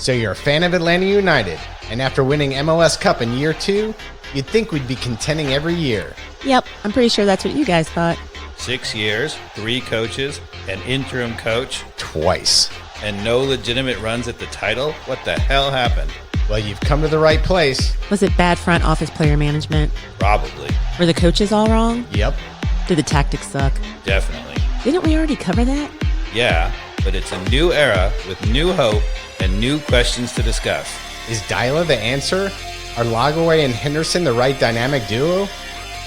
So you're a fan of Atlanta United, and after winning MLS Cup in year 2, you'd think we'd be contending every year. Yep, I'm pretty sure that's what you guys thought. 6 years, 3 coaches, an interim coach, Twice. and no legitimate runs at the title? What the hell happened? Well, you've come to the right place. Was it bad front office player management? Probably. Were the coaches all wrong? Yep. Did the tactics suck? Definitely. Didn't we already cover that? Yeah, but it's a new era with new hope and new questions to discuss. Is Dyla the answer? Are Lagaway and Henderson the right dynamic duo?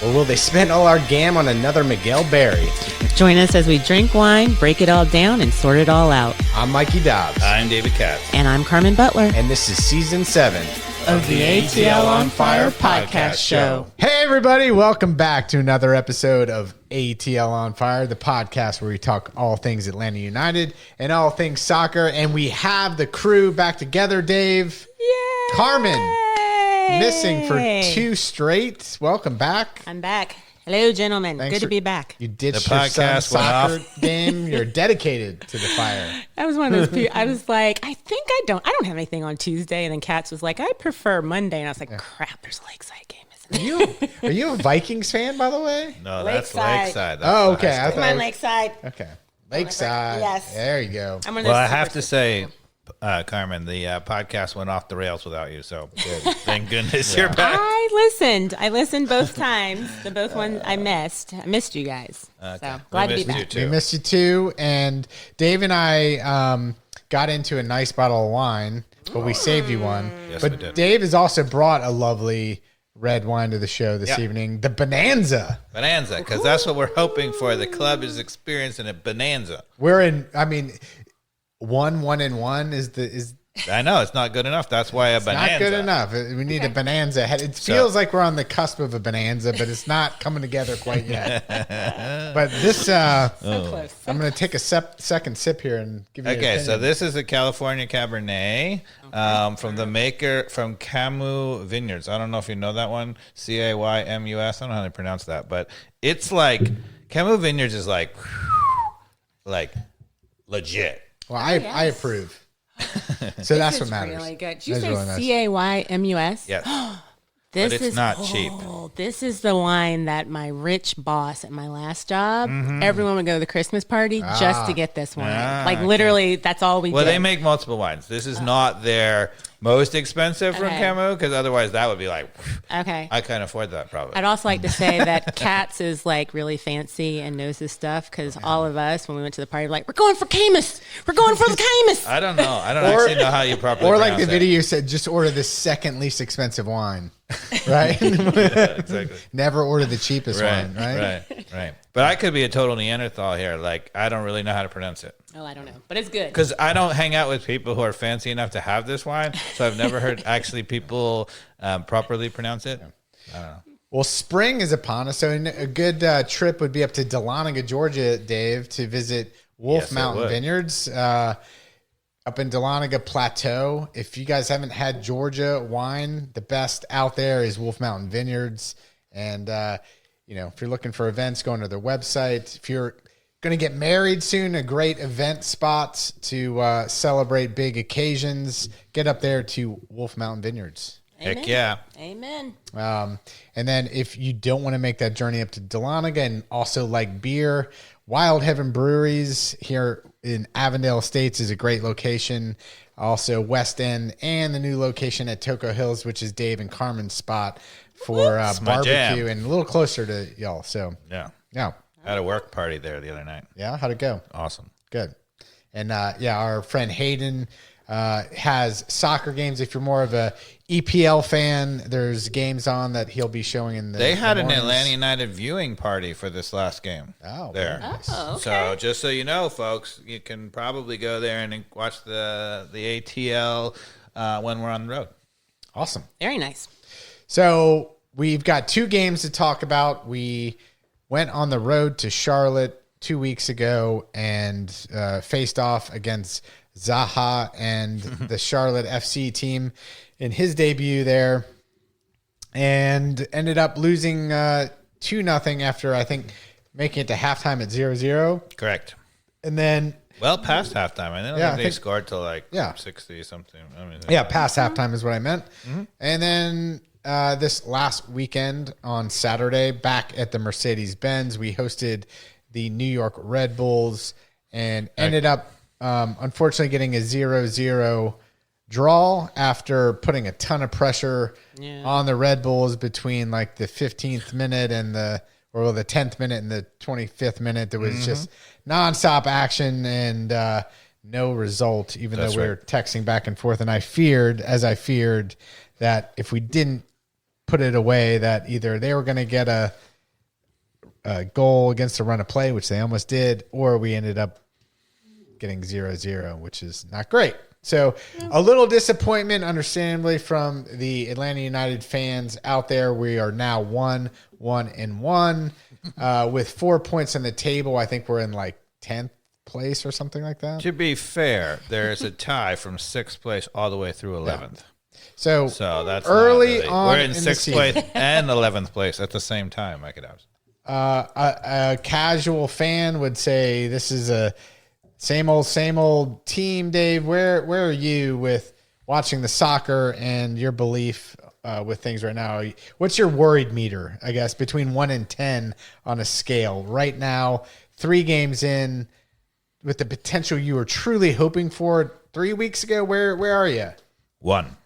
Or will they spend all our gam on another Miguel Berry? Join us as we drink wine, break it all down, and sort it all out. I'm Mikey Dobbs. I'm David Katz. And I'm Carmen Butler. And this is Season 7 of the ATL On Fire podcast show. Hey, everybody. Welcome back to another episode of ATL On Fire, the podcast where we talk all things Atlanta United and all things soccer. And we have the crew back together, Dave. Yay! Carmen, missing for 2 straight. Welcome back. I'm back. Hello, gentlemen. Thanks Good to for- be back. You ditched The your son's podcast went soccer off. game. You're dedicated to the fire. That was one of those people. I was like, I don't have anything on Tuesday. And then Katz was like, I prefer Monday. And I was like, crap, there's a Lakeside game, isn't it? Are you a Vikings fan, by the way? No, that's Lakeside. Lakeside. That's Oh, the okay. high I school. thought- Come on, Lakeside. Okay. Lakeside. Yes. There you go. I'm Well, I have to say, Carmen, the podcast went off the rails without you, so thank goodness you're back. I listened both times. The both ones I missed. I missed you guys. So glad to be missed you back. too. We missed you too. And Dave and I got into a nice bottle of wine, but we saved you one. Yes, but we did. Dave has also brought a lovely red wine to the show this Yeah. evening, the Bonanza. Bonanza, because that's what we're hoping for. The club is experiencing a bonanza. We're in, I mean, 1-1-1 is I know, it's not good enough. That's why a bonanza. not good enough. We need a bonanza. It feels like we're on the cusp of a bonanza, but it's not coming together quite yet. But this, So close. I'm going to take a second sip here and give you an Okay, so opinion. this is a California Cabernet from the maker from Camus Vineyards. I don't know if you know that one, Caymus. I don't know how to pronounce that, but it's like Camus Vineyards is like legit. Well, I approve. So that's what This is matters. really good. Did you That's say really nice. Caymus? Yes, This But it's is not cheap. This is the wine that my rich boss at my last job, everyone would go to the Christmas party just to get this wine. Like literally, that's all we well, did. they make multiple wines. This is not their most expensive from Okay. Camus, because otherwise that would be like, Okay. I can't afford that probably. I'd also like to say that Katz is like really fancy and knows his stuff because all of us, when we went to the party, were like, we're going for Camus. We're going for the Camus. I don't know. I don't actually know how you properly Or like the pronounce it. video said, just order the second least expensive wine, right? Exactly. Never order the cheapest wine, right? Right. But I could be a total Neanderthal here. Like, I don't really know how to pronounce it. Oh, I don't know, but it's good. Because I don't hang out with people who are fancy enough to have this wine. So I've never heard actually people properly pronounce it. Well, spring is upon us, so a good trip would be up to Dahlonega, Georgia, Dave, to visit Wolf Yes, it Mountain would. Vineyards up in Dahlonega Plateau. If you guys haven't had Georgia wine, the best out there is Wolf Mountain Vineyards. And, if you're looking for events, go to their website. If you're going to get married soon, a great event spot to celebrate big occasions. Get up there to Wolf Mountain Vineyards. Amen. Heck yeah. Amen. And then if you don't want to make that journey up to Dahlonega and also like beer, Wild Heaven Breweries here in Avondale Estates is a great location. Also West End and the new location at Toco Hills, which is Dave and Carmen's spot for my barbecue jam. and a little closer to y'all. So Yeah. yeah. I had a work party there the other night. Yeah. How'd it go? Awesome. Good. And our friend Hayden has soccer games. If you're more of a EPL fan, there's games on that he'll be showing in the They had the an mornings. Atlanta United viewing party for this last game. Oh, there. very nice. Oh, okay. So just so you know, folks, you can probably go there and watch the ATL when we're on the road. Awesome. Very nice. So we've got 2 games to talk about. We went on the road to Charlotte 2 weeks ago and faced off against Zaha and the Charlotte FC team in his debut there, and ended up losing 2-0 after, I think, making it to halftime at 0-0. Correct. And then Well, past halftime. I don't think they scored till like 60 something. Past halftime is what I meant. And then this last weekend on Saturday, back at the Mercedes-Benz, we hosted the New York Red Bulls and ended up, unfortunately, getting a 0-0 draw after putting a ton of pressure on the Red Bulls between like the 15th minute and the 10th minute and the 25th minute. There was just nonstop action and no result, even though we were texting back and forth. And I feared that if we didn't put it away, that either they were going to get a goal against the run of play, which they almost did, or we ended up getting 0-0, which is not great. So a little disappointment, understandably, from the Atlanta United fans out there. We are now 1-1 with 4 points on the table. I think we're in like 10th place or something like that. To be fair, there's a tie from 6th place all the way through 11th. So that's early on, we're in 6th place and 11th place at the same time. I could have. A casual fan would say this is a same old team. Dave, where are you with watching the soccer and your belief with things right now? What's your worried meter, I guess, between 1 and 10 on a scale right now, 3 games in, with the potential you were truly hoping for 3 weeks ago? Where are you? 1.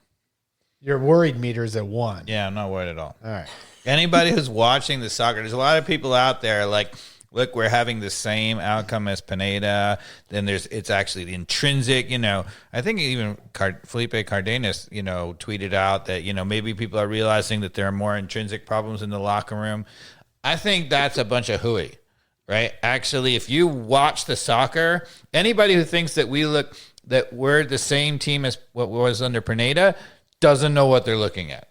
Your worried meter is at 1. Yeah, I'm not worried at all. All right. Anybody who's watching the soccer, there's a lot of people out there like, look, we're having the same outcome as Pineda. Then it's actually the intrinsic, I think even Felipe Cardenas, tweeted out that, maybe people are realizing that there are more intrinsic problems in the locker room. I think that's a bunch of hooey, right? Actually, if you watch the soccer, anybody who thinks that we're the same team as what was under Pineda doesn't know what they're looking at.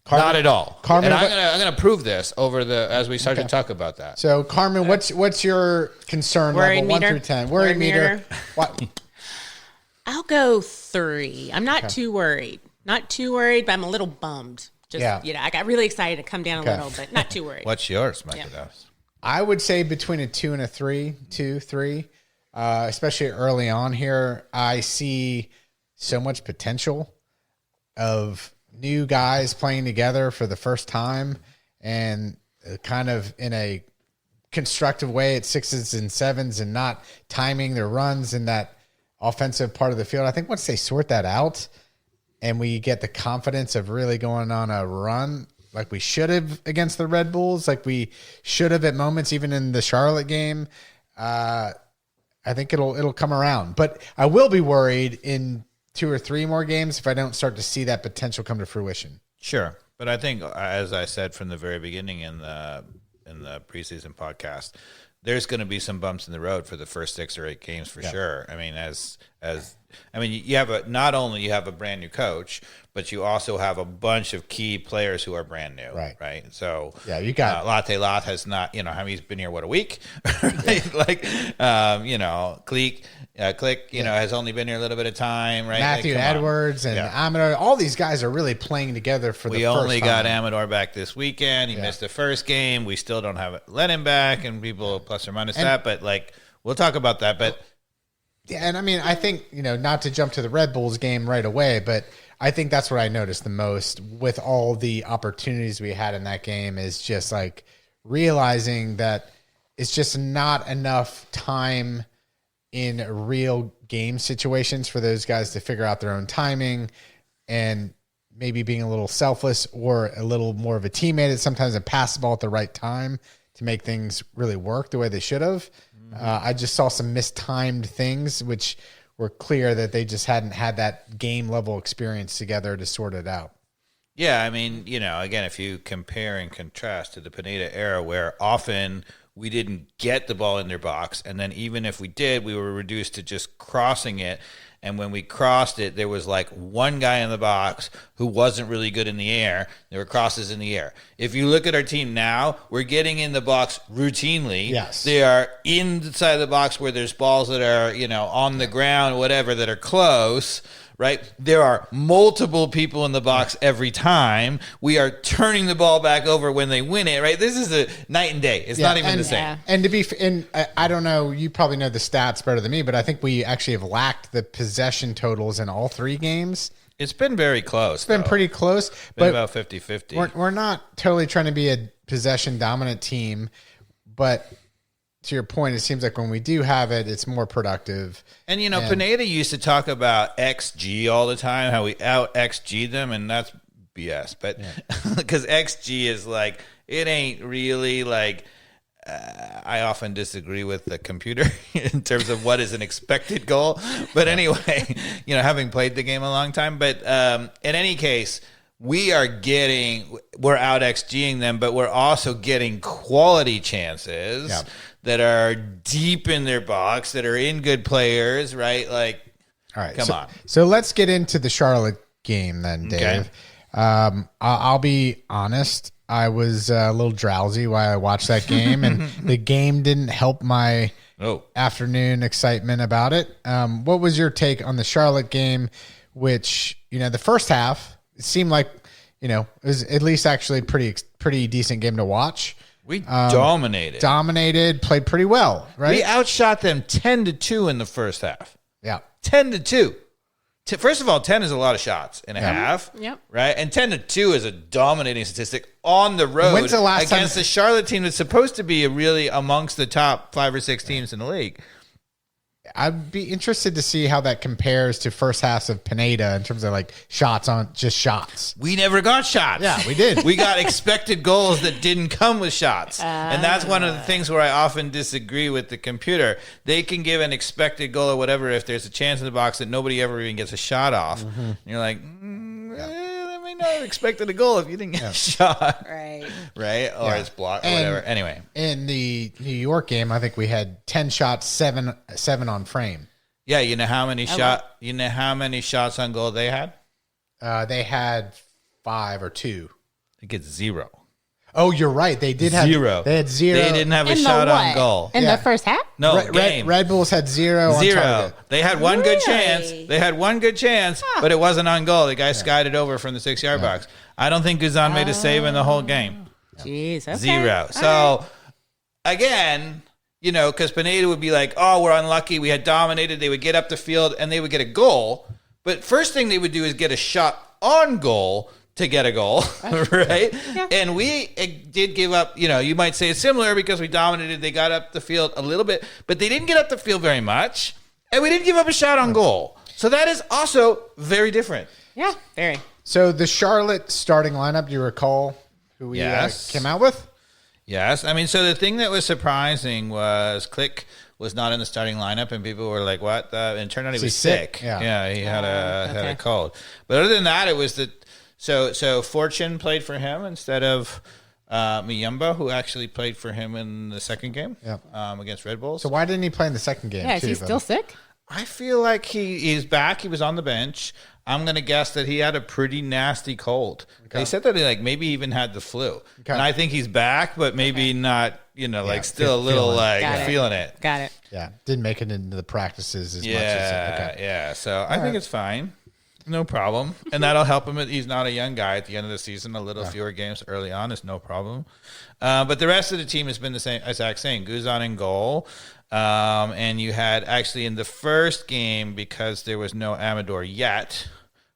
Carmen, not at all. Carmen, and I'm gonna prove this as we start to talk about that. So, Carmen, what's your concern level 1 through 10? Worry meter. What? I'll go 3. I'm not too worried. Not too worried, but I'm a little bummed. I got really excited to come down a little, but not too worried. What's yours, Mike? I would say between a 2 and a 3, 2, 3, especially early on here. I see so much potential of new guys playing together for the first time and kind of in a constructive way at 6s and 7s and not timing their runs in that offensive part of the field. I think once they sort that out and we get the confidence of really going on a run like we should have against the Red Bulls, like we should have at moments, even in the Charlotte game, I think it'll come around. But I will be worried in 2 or 3 more games if I don't start to see that potential come to fruition. Sure. But I think, as I said from the very beginning in the preseason podcast, there's going to be some bumps in the road for the first 6 or 8 games for sure. I mean, you have not only you have a brand new coach, but you also have a bunch of key players who are brand new. Right. So you got Latte Lot has not, he's been here, a week? Like, Click, has only been here a little bit of time, right? Matthew Edwards and Amador, all these guys are really playing together for the first time. We only got Amador back this weekend. He missed the first game. We still don't have let him back, and people plus or minus that. But, we'll talk about that. But yeah, and I mean, I think, not to jump to the Red Bulls game right away, but I think that's what I noticed the most with all the opportunities we had in that game is just like realizing that it's just not enough time in real game situations for those guys to figure out their own timing and maybe being a little selfless or a little more of a teammate. It's sometimes a pass the ball at the right time to make things really work the way they should have. I just saw some mistimed things, which were clear that they just hadn't had that game level experience together to sort it out. Yeah, I mean, again, if you compare and contrast to the Pineda era where often we didn't get the ball in their box, and then even if we did, we were reduced to just crossing it. And when we crossed it, there was like one guy in the box who wasn't really good in the air. There were crosses in the air. If you look at our team now, we're getting in the box routinely. Yes. They are inside the box where there's balls that are, on the ground, whatever, that are close, right? There are multiple people in the box every time. We are turning the ball back over when they win it, right? This is a night and day. It's not even the same. And to be, and I don't know, you probably know the stats better than me, but I think we actually have lacked the possession totals in all 3 games. It's been very close. It's been pretty close. But about 50-50. We're not totally trying to be a possession dominant team, but to your point, it seems like when we do have it, it's more productive. And, Pineda used to talk about XG all the time, how we out XG them, and that's BS. But because XG is like, it ain't really like, I often disagree with the computer in terms of what is an expected goal. But anyway, having played the game a long time. But in any case, we're out XGing them, but we're also getting quality chances that are deep in their box, that are in good players, right? Like, all right, come on. So let's get into the Charlotte game then, Dave. Okay. I'll be honest. I was a little drowsy while I watched that game, and the game didn't help my afternoon excitement about it. What was your take on the Charlotte game, which, the first half, it seemed like, it was at least actually pretty decent game to watch. We dominated, played pretty well, right? We outshot them 10-2 in the first half. Yeah. 10-2. First of all, 10 is a lot of shots in a half, right? And 10-2 is a dominating statistic on the road When's the last against the Charlotte team that's supposed to be really amongst the top 5 or 6 teams in the league. I'd be interested to see how that compares to first halves of Pineda in terms of like shots on just shots. We never got shots. Yeah, we did. We got expected goals that didn't come with shots. And that's one of the things where I often disagree with the computer. They can give an expected goal or whatever if there's a chance in the box that nobody ever even gets a shot off. Mm-hmm. And you're like, let me know expected a goal if you didn't get a shot. Right? Or it's blocked or whatever. Anyway. In the New York game, I think we had 10 shots, seven on frame. Yeah, you know how many shots on goal they had? They had 5 or 2. I think it's 0. Oh, you're right. They did have 0. They had 0. They didn't have a shot on goal. In the first half? No, game. Red Bulls had 0 on target. They had one good chance. But it wasn't on goal. The guy skied it over from the 6-yard box. I don't think Guzan made a save in the whole game. Jeez, okay. 0. So, again, because Pineda would be like, oh, we're unlucky. We had dominated. They would get up the field, and they would get a goal. But first thing they would do is get a shot on goal to get a goal, right? Yeah. And we did give up, you might say it's similar because we dominated. They got up the field a little bit, but they didn't get up the field very much. And we didn't give up a shot on goal. So that is also very different. Yeah, very. So the Charlotte starting lineup, do you recall who we came out with? Yes. I mean, so the thing that was surprising was Click was not in the starting lineup, and people were like, what? And it turned out he was sick. Yeah, he had a cold. But other than that, it was the so Fortune played for him instead of Miyamba, who actually played for him in the second game against Red Bulls. So why didn't he play in the second game? Yeah, is he still sick? I feel like he's back. He was on the bench. I'm going to guess that he had a pretty nasty cold. Okay. They said that he maybe even had the flu. Okay. And I think he's back, but maybe not, still a little feeling it. Got it. Yeah. Didn't make it into the practices as much as Yeah. So I think it's fine. No problem. And that'll help him. He's not a young guy at the end of the season. A little fewer games early on is no problem. But the rest of the team has been the same, as Zach saying, Guzan in goal. And you had actually in the first game, because there was no Amador yet,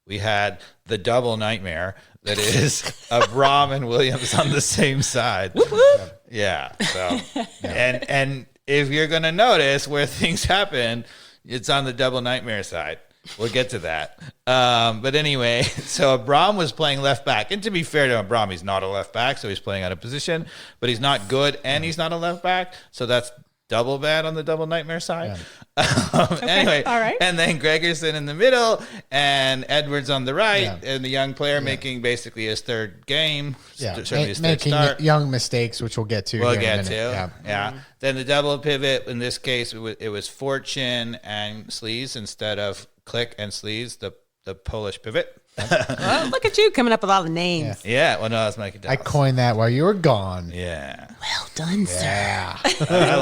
we had the double nightmare that is Abram and Williams on the same side. Whoop, whoop. Yeah. So, and if you're going to notice where things happen, it's on the double nightmare side. We'll get to that. But anyway, so Abram was playing left back. And to be fair to Abram, he's not a left back, so he's playing out of position. But he's not good, and he's not a left back. So that's double bad on the double nightmare side. Yeah. Anyway, all right. And then Gregerson in the middle, and Edwards on the right, and the young player making basically his third game. Yeah, making young mistakes, which we'll get to. We'll get to. Yeah. Then the double pivot, in this case, it was Fortune and Sleaze instead of Click and Sleaze, the Polish pivot. Well, look at you coming up with all the names. Yeah. Well, no, that's Mikey Dallas. I coined that while you were gone. Yeah. Well done, sir. I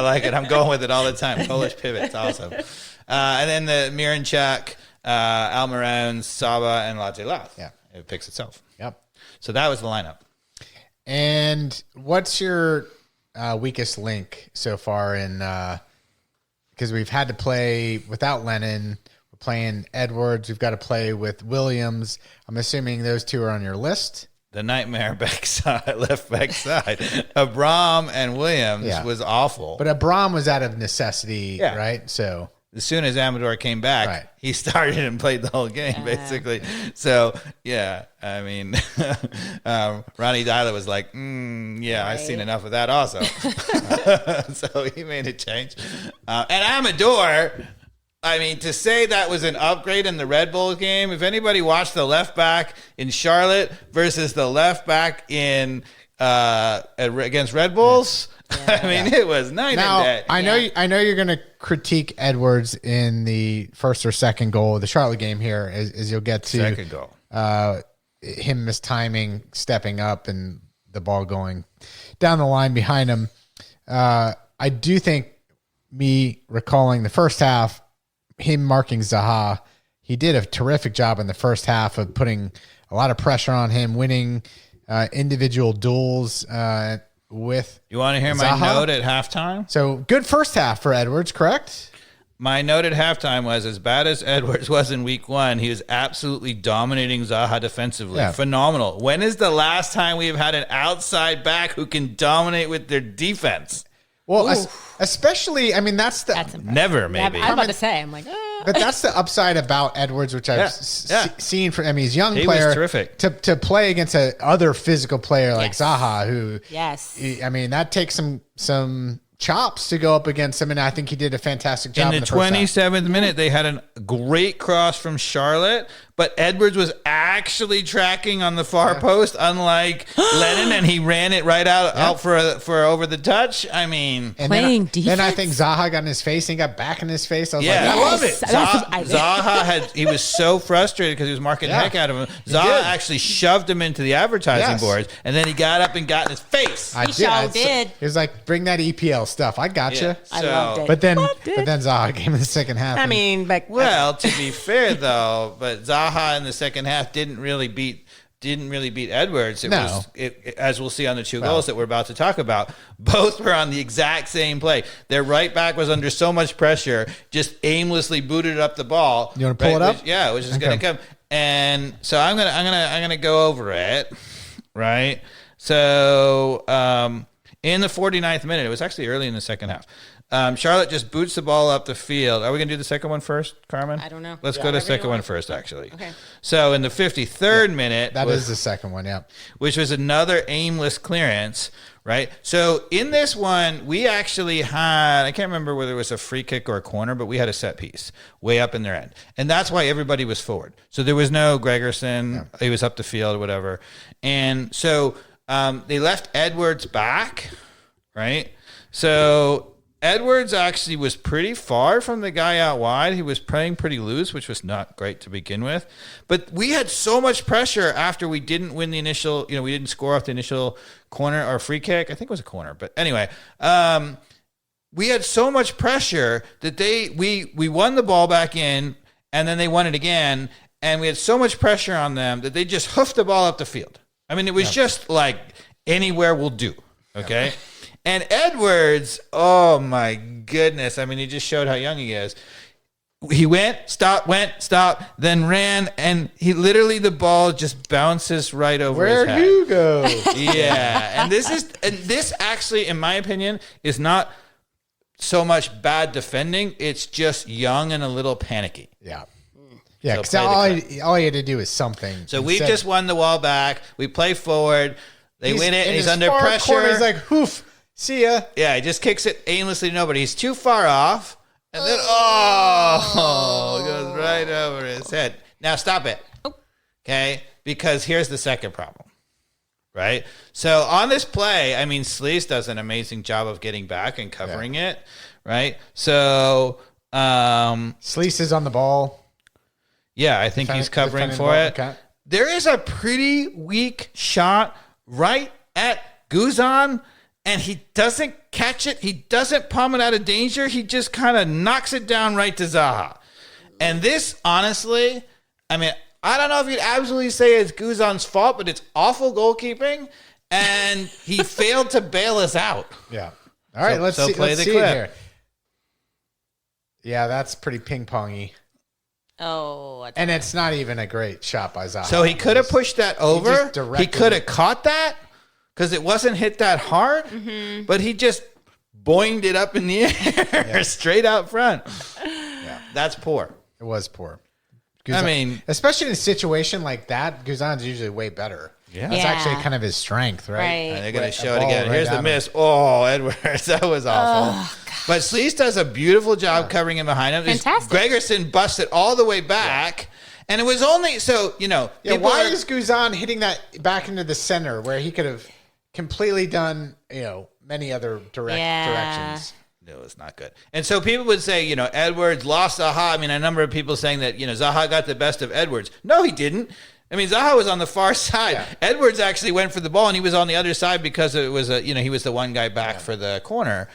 like it. I'm going with it all the time. Polish pivot's awesome. And then the Miranchuk, Almiron, Saba, and Latte Lath. Yeah. It picks itself. Yep. So that was the lineup. And what's your weakest link so far in because we've had to play without Lennon. We're playing Edwards. We've got to play with Williams. I'm assuming those two are on your list. The nightmare backside, left backside. Abram and Williams was awful. But Abram was out of necessity, right? So as soon as Amador came back, he started and played the whole game, basically. So, I mean, Ronnie Dyla was like, I've seen enough of that also. So he made a change. And Amador, I mean, to say that was an upgrade in the Red Bull game, if anybody watched the left back in Charlotte versus the left back in against Red Bulls, I mean, it was night and day. I know you're going to critique Edwards in the first or second goal of the Charlotte game here, as you'll get to second goal. Him mistiming, stepping up, and the ball going down the line behind him. I do think me recalling the first half, him marking Zaha, he did a terrific job in the first half of putting a lot of pressure on him, winning individual duels with You want to hear Zaha? my note at halftime? So good first half for Edwards, correct? My note at halftime was, as bad as Edwards was in week one, he was absolutely dominating Zaha defensively. Yeah. Phenomenal. When is the last time we've had an outside back who can dominate with their defense? Well, especially, I mean, that's Never, maybe. I'm about to say, I'm like, but that's the upside about Edwards, which I've seen from. I mean, he's a young He player. was terrific. To play against a other physical player like Zaha, who I mean, that takes some chops to go up against him, and I think he did a fantastic job In the 27th minute, they had a great cross from Charlotte, but Edwards was actually tracking on the far post, unlike Lennon, and he ran it right out for over the touch. I mean, and playing defense. Then I think Zaha got in his face and got back in his face. I was yeah, like, I love it. That's- Zaha he was so frustrated because he was marking the heck out of him. Zaha actually shoved him into the advertising boards, and then he got up and got in his face. I did. He was like, bring that EPL stuff. I gotcha. I loved it. But then Zaha came in the second half. I mean, but Well, to be fair though, but Zaha in the second half didn't really beat Edwards. It was as we'll see on the two goals that we're about to talk about. Both were on the exact same play. Their right back was under so much pressure, just aimlessly booted up the ball. You want to pull it up? Which is going to come. And so I'm gonna go over it, right? So in the 49th minute, it was actually early in the second half. Charlotte just boots the ball up the field. Are we going to do the second one first, Carmen? I don't know. Let's go to the second one first, actually. Okay. So in the 53rd minute. That is the second one, which was another aimless clearance, right? So in this one, we actually had, I can't remember whether it was a free kick or a corner, but we had a set piece way up in their end. And that's why everybody was forward. So there was no Gregerson. He was up the field, whatever. And so they left Edwards back, right? So Edwards actually was pretty far from the guy out wide. He was playing pretty loose, which was not great to begin with. But we had so much pressure after we didn't win the initial, we didn't score off the initial corner or free kick. I think it was a corner. But anyway, we had so much pressure that we won the ball back in, and then they won it again. And we had so much pressure on them that they just hoofed the ball up the field. I mean, it was just like anywhere will do. Okay. And Edwards, oh my goodness. I mean, he just showed how young he is. He went, stopped, then ran, and he literally, the ball just bounces right over his head. Where'd you go? Yeah. And this actually, in my opinion, is not so much bad defending. It's just young and a little panicky. Yeah. Yeah, because all he had to do is something. So we just won the wall back. We play forward. They win it, and he's under pressure. Corner, he's like, hoof. See ya. Yeah, he just kicks it aimlessly to nobody. He's too far off. And then, it goes right over his head. Now, stop it. Okay? Because here's the second problem. Right? So, on this play, I mean, Sleece does an amazing job of getting back and covering it. Right? So, Sleece is on the ball. Yeah, I think he's covering for it. Okay. There is a pretty weak shot right at Guzan, and he doesn't catch it. He doesn't palm it out of danger. He just kind of knocks it down right to Zaha. And this, honestly, I mean, I don't know if you'd absolutely say it's Guzan's fault, but it's awful goalkeeping, and he failed to bail us out. Yeah. All right, let's see, play let's the see clip. it here. Yeah, that's pretty ping-pongy. Oh, And it's not even a great shot by Zaha. So he could have pushed that over. just He directed could have it. caught that because it wasn't hit that hard, but he just boinged it up in the air straight out front. Yeah. That's poor. It was poor. I mean, especially in a situation like that, Guzan's usually way better. Yeah. That's Yeah. actually kind of his strength, right? Right. and they're going Right, to a show it ball again. right Here's the at him. miss. Oh, Edwards, that was awful. But Sleece does a beautiful job covering him behind him. Fantastic. Gregerson busts it all the way back. And it was only, so, Yeah, people why are- is Guzan hitting that back into the center where he could have completely done, many other directions? No, it's not good. And so people would say, Edwards lost Zaha. I mean, a number of people saying that, Zaha got the best of Edwards. No, he didn't. I mean, Zaha was on the far side. Yeah. Edwards actually went for the ball, and he was on the other side because it was he was the one guy back for the corner.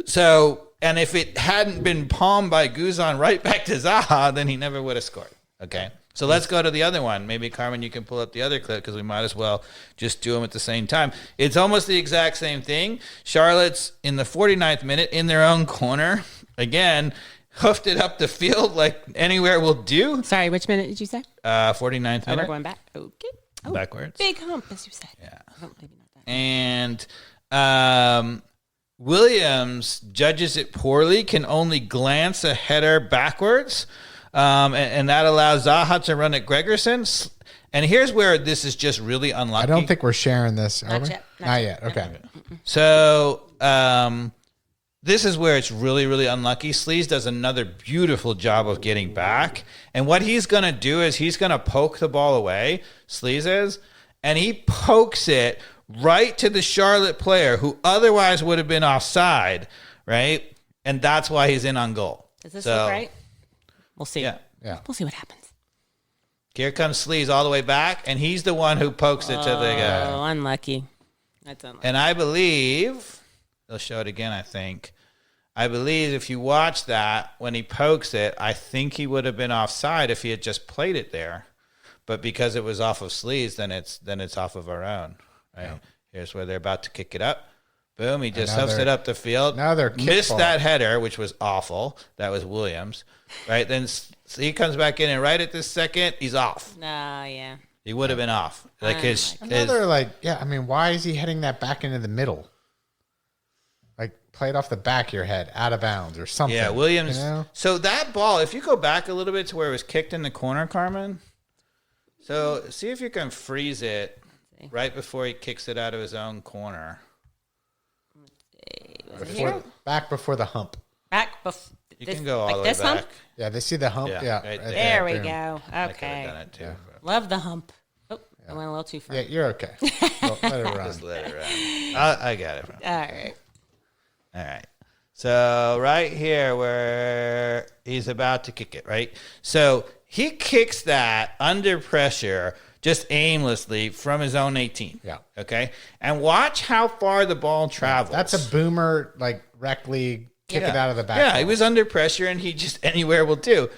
So, and if it hadn't been palmed by Guzan right back to Zaha, then he never would have scored. Okay. So let's go to the other one. Maybe, Carmen, you can pull up the other clip because we might as well just do them at the same time. It's almost the exact same thing. Charlotte's in the 49th minute in their own corner. Again, hoofed it up the field like anywhere will do. Sorry, which minute did you say? 49th Oh, we're minute. going back. Okay. Oh, Backwards. Big hump, as you said. Yeah. Oh, maybe not that. And Williams judges it poorly, can only glance a header backwards. And that allows Zaha to run at Gregerson. And here's where this is just really unlucky. I don't think we're sharing this. Are Not we? yet. Not yet. Okay. So. This is where it's really, really unlucky. Sleaze does another beautiful job of getting back. And what he's going to do is he's going to poke the ball away, Sleaze is, and he pokes it right to the Charlotte player who otherwise would have been offside, right? And that's why he's in on goal. Does this So, look right? We'll see. Yeah. Yeah. We'll see what happens. Here comes Sleaze all the way back, and he's the one who pokes it to the guy. Oh, unlucky. That's unlucky. And I believe, they'll show it again, I think. I believe if you watch that, when he pokes it, I think he would have been offside if he had just played it there. But because it was off of Sleaze, then it's off of our own. Right? Yeah. Here's where they're about to kick it up. Boom, he just hoofs it up the field. Another missed kickball. that header, which was awful. That was Williams. Right? Then he comes back in, and right at this second, he's off. Yeah. He would have been off. Like his why is he heading that back into the middle? Like, play it off the back of your head, out of bounds or something. Yeah, Williams. You know? So that ball, if you go back a little bit to where it was kicked in the corner, Carmen. So see if you can freeze it right before he kicks it out of his own corner. Back before the hump. Back before. You can go all like the way this back. hump? Yeah, they see the hump. Yeah, Yeah, right right There we boom. go. I could have Okay. done it too. Love the hump. Oh, I went a little too far. Yeah, you're okay. Well, let it run. Just let it run. I got it. All right. All right. So right here where he's about to kick it, right? So he kicks that under pressure just aimlessly from his own 18. Yeah. Okay. And watch how far the ball travels. That's a boomer, like, rec league, kick it out of the back. Yeah, he was under pressure and he just anywhere will do.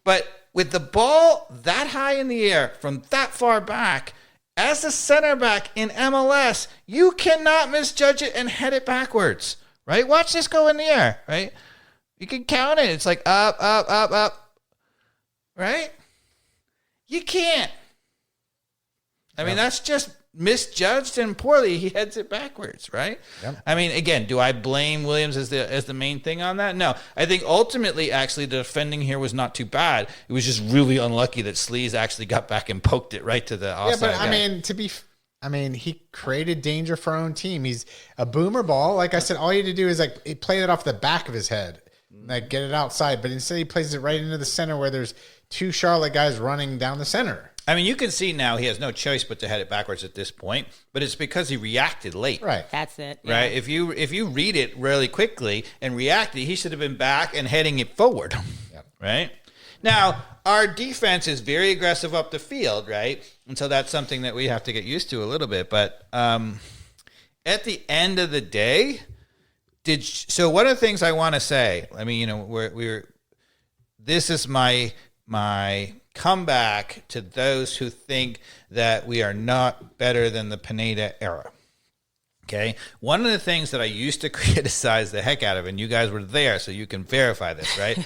But with the ball that high in the air from that far back, as a center back in MLS, you cannot misjudge it and head it backwards. Right? Watch this go in the air, right? You can count it. It's like up, up, up, up. Right? You can't. I mean, that's just misjudged and poorly. He heads it backwards, right? Yep. I mean, again, do I blame Williams as the main thing on that? No. I think ultimately, actually, the defending here was not too bad. It was just really unlucky that Sleaze actually got back and poked it right to the offside Yeah, but guy. he created danger for our own team. He's a boomer ball. Like I said, all you had to do is like play it off the back of his head, like get it outside. But instead, he plays it right into the center where there's two Charlotte guys running down the center. I mean, you can see now he has no choice but to head it backwards at this point, but it's because he reacted late. Right. That's it. Yeah. Right. If you read it really quickly and reacted, he should have been back and heading it forward. Yep. Right. Now, our defense is very aggressive up the field, right? And so that's something that we have to get used to a little bit. But at the end of the day, so one of the things I want to say, I mean, this is my comeback to those who think that we are not better than the Pineda era. Okay. One of the things that I used to criticize the heck out of, and you guys were there, so you can verify this, right?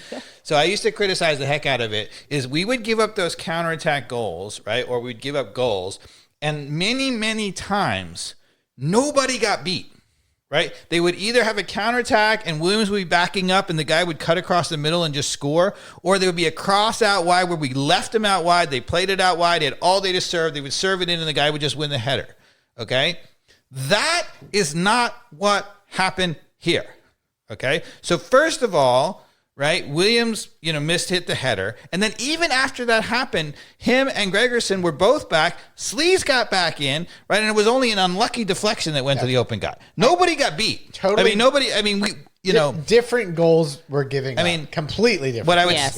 So I used to criticize the heck out of it, is we would give up those counterattack goals, right? Or we'd give up goals. And many, many times, nobody got beat, right? They would either have a counterattack and Williams would be backing up and the guy would cut across the middle and just score, or there would be a cross out wide where we left him out wide. They played it out wide. They had all day to serve. They would serve it in and the guy would just win the header, okay? That is not what happened here. Okay. So first of all, right, Williams, hit the header. And then even after that happened, him and Gregerson were both back. Sleaze got back in, right? And it was only an unlucky deflection that went to the open guy. Nobody got beat. Totally. Different goals were giving completely different.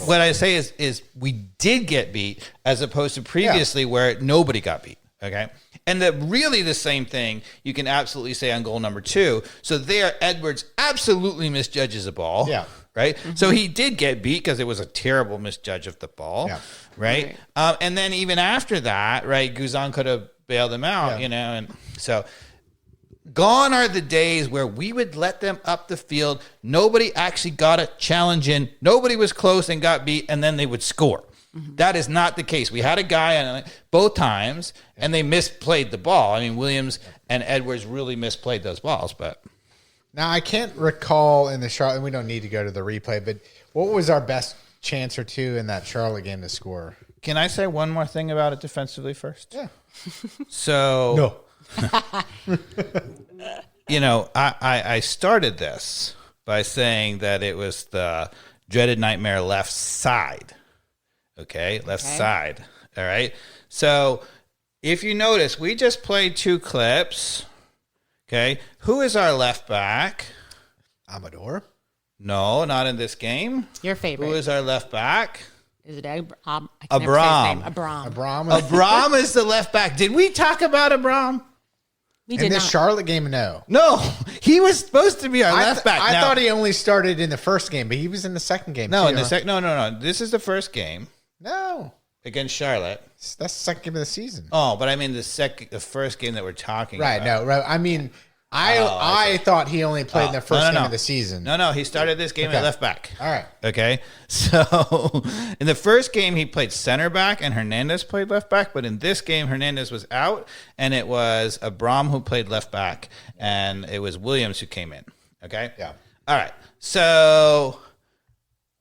What I say is we did get beat as opposed to previously where nobody got beat. Okay. And really the same thing you can absolutely say on goal number 2. So there, Edwards absolutely misjudges a ball. Yeah. Right. Mm-hmm. So he did get beat because it was a terrible misjudge of the ball. Yeah. Right. And then even after that, right, Guzan could have bailed him out, and so gone are the days where we would let them up the field. Nobody actually got a challenge in. Nobody was close and got beat, and then they would score. Mm-hmm. That is not the case. We had a guy on both times, and they misplayed the ball. I mean, Williams and Edwards really misplayed those balls. But now I can't recall in the Charlotte. We don't need to go to the replay, but what was our best chance or two in that Charlotte game to score? Can I say one more thing about it defensively first? Yeah. So no. I started this by saying that it was the dreaded nightmare left side. Okay, left side. All right. So if you notice, we just played 2 clips. Okay. Who is our left back? Amador? No, not in this game. Your favorite. Who is our left back? Is it Abram? Abram is the left back. Did we talk about Abram? We did in the not. Charlotte game, no. No, he was supposed to be our left back. I thought he only started in the first game, but he was in the second game. No, too, in the second. No. This is the first game. No. Against Charlotte. That's the second game of the season. Oh, but I mean the first game that we're talking about. Right, no. Right. I mean, I thought he only played in the first game of the season. No, he started this game at left back. All right. Okay. So in the first game, he played center back and Hernandez played left back. But in this game, Hernandez was out and it was Abram who played left back and it was Williams who came in. Okay. Yeah. All right. So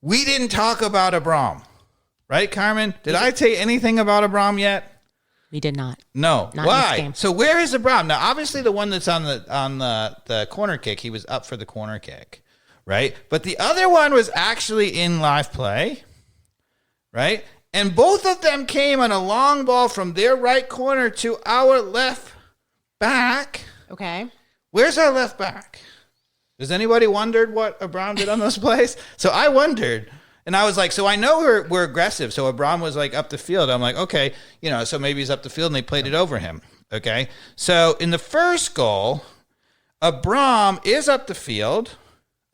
we didn't talk about Abram. Right, Carmen? Did I say anything about Abram yet? We did not. No. Not Why? in this game. So where is Abram? Now, obviously, the one that's on the corner kick, he was up for the corner kick, right? But the other one was actually in live play, right? And both of them came on a long ball from their right corner to our left back. Okay. Where's our left back? Has anybody wondered what Abram did on those plays? So I wondered. And I was like, so I know we're aggressive. So Abram was like up the field. I'm like, okay, so maybe he's up the field and they played it over him. Okay. So in the first goal, Abram is up the field.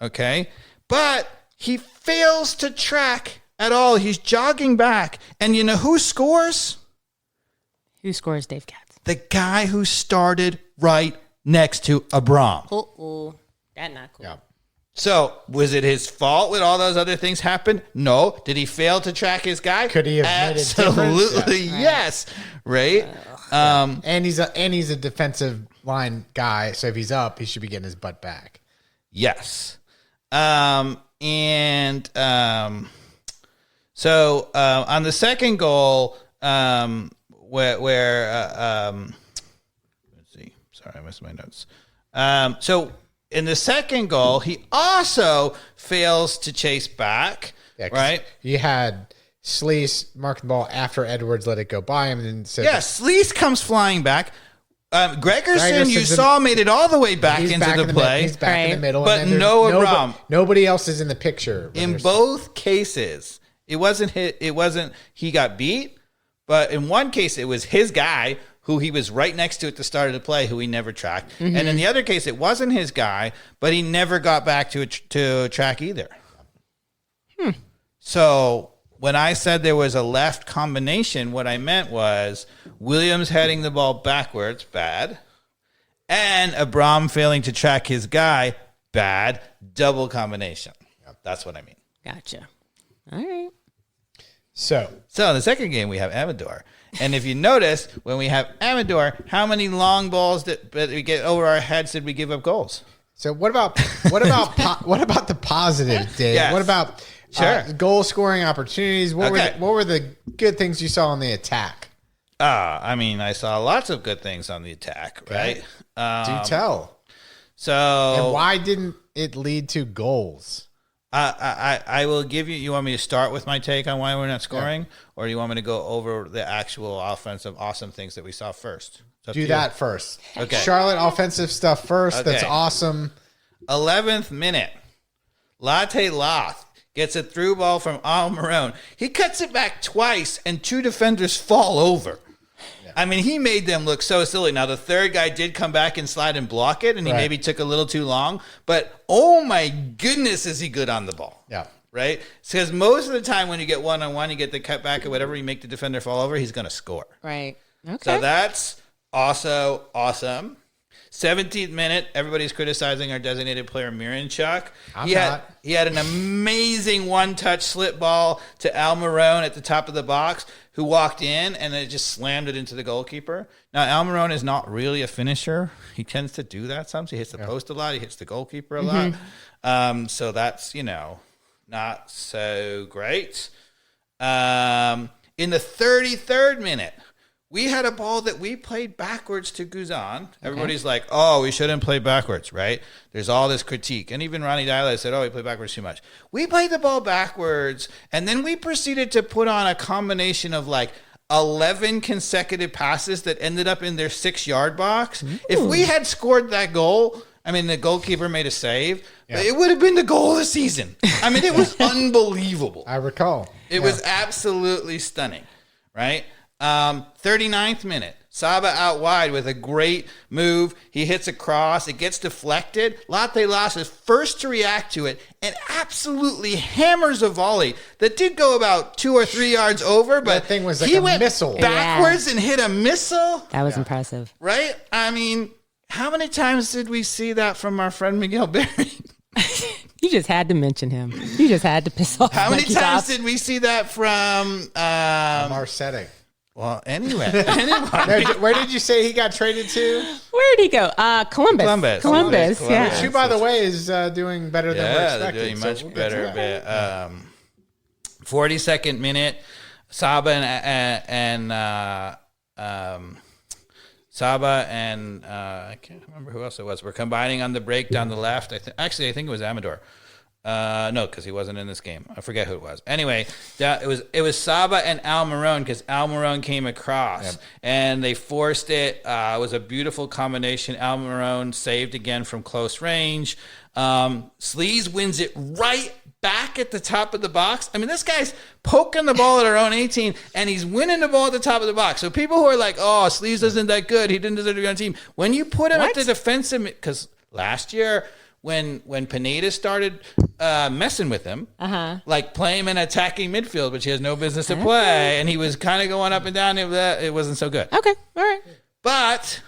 Okay. But he fails to track at all. He's jogging back. And you know who scores? Who scores, Dave Katz? The guy who started right next to Abram. Uh-oh. That's not cool. Yeah. So, was it his fault when all those other things happened? No. Did he fail to track his guy? Could he have made a difference? Absolutely, yes. Right? And he's a defensive line guy, so if he's up, he should be getting his butt back. Yes. So on the second goal, let's see. Sorry, I missed my notes. So in the second goal, he also fails to chase back, right? You had Sleaze mark the ball after Edwards let it go by him. And said, Sleaze comes flying back. Gregerson, you saw, made it all the way back into the play. He's back in the middle. But no Abram. Nobody else is in the picture. In both cases, it wasn't he got beat, but in one case, it was his guy who he was right next to at the start of the play, who he never tracked. Mm-hmm. And in the other case, it wasn't his guy, but he never got back to track either. So when I said there was a left combination, what I meant was Williams heading the ball backwards, bad, and Abram failing to track his guy, bad, double combination. That's what I mean. Gotcha. All right. So in the second game, we have Amador. And if you notice, when we have Amador, how many long balls that we get over our heads did we give up goals? So what about what about the positive, Dave? Yes. What about goal scoring opportunities? What were the good things you saw on the attack? I mean, I saw lots of good things on the attack, right? Do tell. So, and why didn't it lead to goals? I will give you. You want me to start with my take on why we're not scoring, or do you want me to go over the actual offensive awesome things that we saw first? Do that first. Okay. Charlotte offensive stuff first. Okay. That's awesome. 11th minute, Latte Loth gets a through ball from Almiron. He cuts it back twice, and 2 defenders fall over. Yeah. I mean, he made them look so silly. Now, the third guy did come back and slide and block it, and he maybe took a little too long. But, oh, my goodness, is he good on the ball. Yeah. Right? Because most of the time when you get one-on-one, you get the cutback or whatever, you make the defender fall over, he's going to score. Right. Okay. So that's also awesome. 17th minute, everybody's criticizing our designated player Miranchuk. He had an amazing one-touch slip ball to Almiron at the top of the box, who walked in and then just slammed it into the goalkeeper. Now, Almiron is not really a finisher. He tends to do that sometimes. He hits the post a lot. He hits the goalkeeper a lot. So that's, not so great. In the 33rd minute, we had a ball that we played backwards to Guzan. Everybody's like, oh, we shouldn't play backwards, right? There's all this critique. And even Ronnie Dyla said, oh, we play backwards too much. We played the ball backwards, and then we proceeded to put on a combination of 11 consecutive passes that ended up in their 6-yard box. Ooh. If we had scored that goal, I mean, the goalkeeper made a save, but it would have been the goal of the season. I mean, it was unbelievable. I recall. It was absolutely stunning, right? 39th minute, Saba out wide with a great move. He hits a cross. It gets deflected. Latte Loss is first to react to it and absolutely hammers a volley that did go about 2 or 3 yards over, but that thing was like he a went missile backwards and hit a missile. That was impressive. Right? I mean, how many times did we see that from our friend Miguel Berry? You just had to mention him. You just had to piss off. How many times did we see that from Marseille? Well, anyway. Where did you say he got traded to? Where did he go? Columbus. Columbus, yeah. Which, by the way, is doing better than we're expecting. They're doing much better. 42nd minute, Saba and I can't remember who else it was. We're combining on the break down the left. I think it was Amador. No, because he wasn't in this game. I forget who it was. Anyway, it was Saba and Almiron, because Almiron came across and they forced it. It was a beautiful combination. Almiron saved again from close range. Sleaze wins it right back at the top of the box. I mean, this guy's poking the ball at our own 18, and he's winning the ball at the top of the box. So people who are like, oh, Sleaze isn't that good, he didn't deserve to be on the team. When you put him at the defensive, because last year, when Pineda started messing with him, like playing him in attacking midfield, which he has no business to play, and he was kind of going up and down, it wasn't so good. Okay, all right. But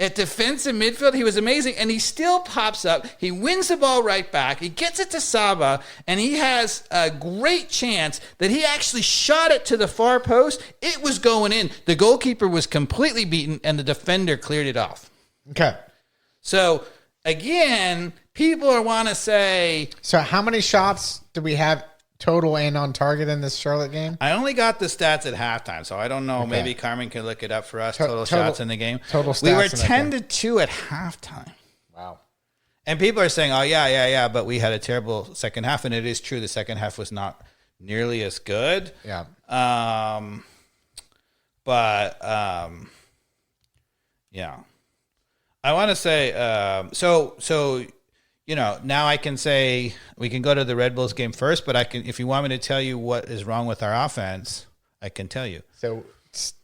at defensive midfield, he was amazing, and he still pops up. He wins the ball right back. He gets it to Saba, and he has a great chance that he actually shot it to the far post. It was going in. The goalkeeper was completely beaten, and the defender cleared it off. Okay. So, again, people want to say... So how many shots do we have total and on target in this Charlotte game? I only got the stats at halftime, so I don't know. Okay. Maybe Carmen can look it up for us, total shots in the game. Total stats. We were 10-2 at halftime. Wow. And people are saying, oh, yeah, but we had a terrible second half, and it is true. The second half was not nearly as good. Yeah. Yeah. I want to say, now I can say we can go to the Red Bulls game first, but if you want me to tell you what is wrong with our offense, I can tell you. So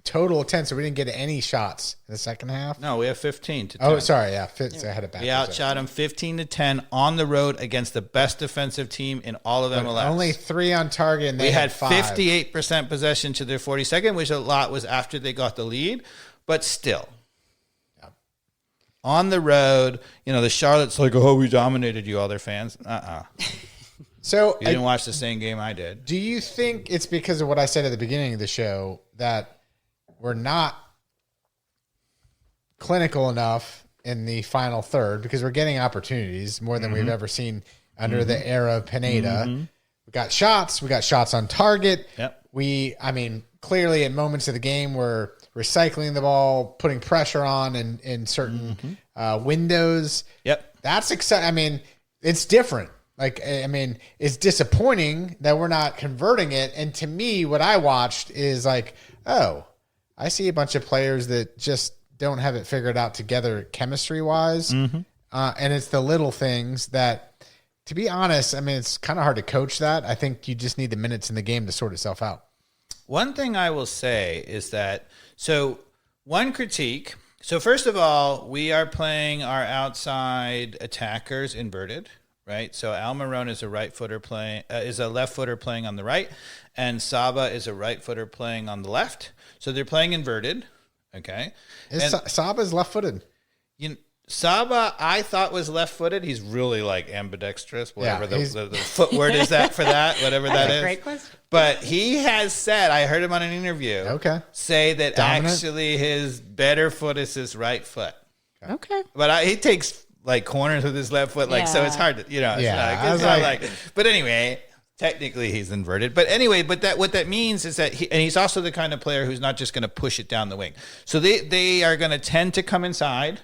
total of 10, so we didn't get any shots in the second half. No, we have 15 to 10. Oh, sorry, yeah, I had it back. We outshot them 15-10 on the road against the best defensive team in all of MLS. Only 3 on target, and they had 5. 58% possession to their 42nd, which a lot was after they got the lead, but still. On the road, the Charlotte's like, oh, we dominated you, all their fans. So you didn't watch the same game I did. Do you think it's because of what I said at the beginning of the show that we're not clinical enough in the final third because we're getting opportunities more than we've ever seen under the era of Pineda? We got shots on target. Yep. Clearly in moments of the game we're recycling the ball, putting pressure on in certain windows. Yep. That's exciting. It's different. It's disappointing that we're not converting it. And to me, what I watched is like, oh, I see a bunch of players that just don't have it figured out together chemistry-wise. And it's the little things that, to be honest, it's kind of hard to coach that. I think you just need the minutes in the game to sort itself out. One thing I will say is that, one critique. So first of all, we are playing our outside attackers inverted, right? So Almiron is a left footer playing on the right, and Saba is a right footer playing on the left. So they're playing inverted, okay? Saba's left-footed. Saba, I thought was left-footed. He's really like ambidextrous, whatever the foot word is that for that, whatever that is. Great question. But he has said, I heard him on an interview, say that actually his better foot is his right foot. Okay. But he takes like corners with his left foot, so it's hard to, it's not like. But anyway, technically he's inverted. But anyway, what that means is that he's also the kind of player who's not just going to push it down the wing. So they are going to tend to come inside.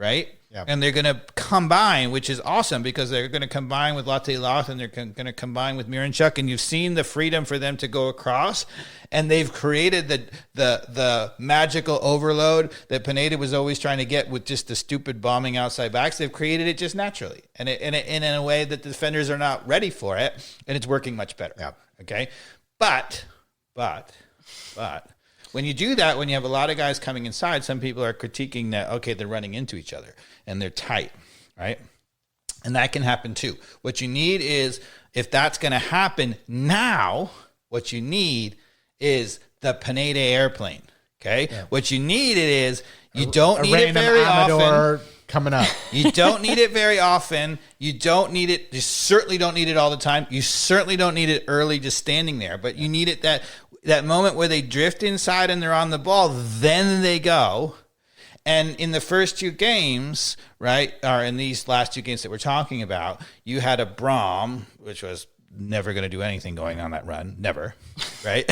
Right? Yep. And they're going to combine, which is awesome because they're going to combine with Latte Loth and they're going to combine with Miranchuk. And you've seen the freedom for them to go across. And they've created the magical overload that Pineda was always trying to get with just the stupid bombing outside backs. They've created it just naturally. And in a way that the defenders are not ready for it. And it's working much better. Yep. Okay? But when you do that, when you have a lot of guys coming inside, some people are critiquing that, okay, they're running into each other and they're tight, right? And that can happen too. What you need is, if that's going to happen now, what you need is the Pineda airplane, okay? Yeah. What you need is, you don't need it very often. Coming up. You don't need it very often. You don't need it. You certainly don't need it all the time. You certainly don't need it early just standing there, but you need it that moment where they drift inside and they're on the ball, then they go. And in the first 2 games, right, or in these last 2 games that we're talking about, you had a Braum, which was never going to do anything going on that run, never, right?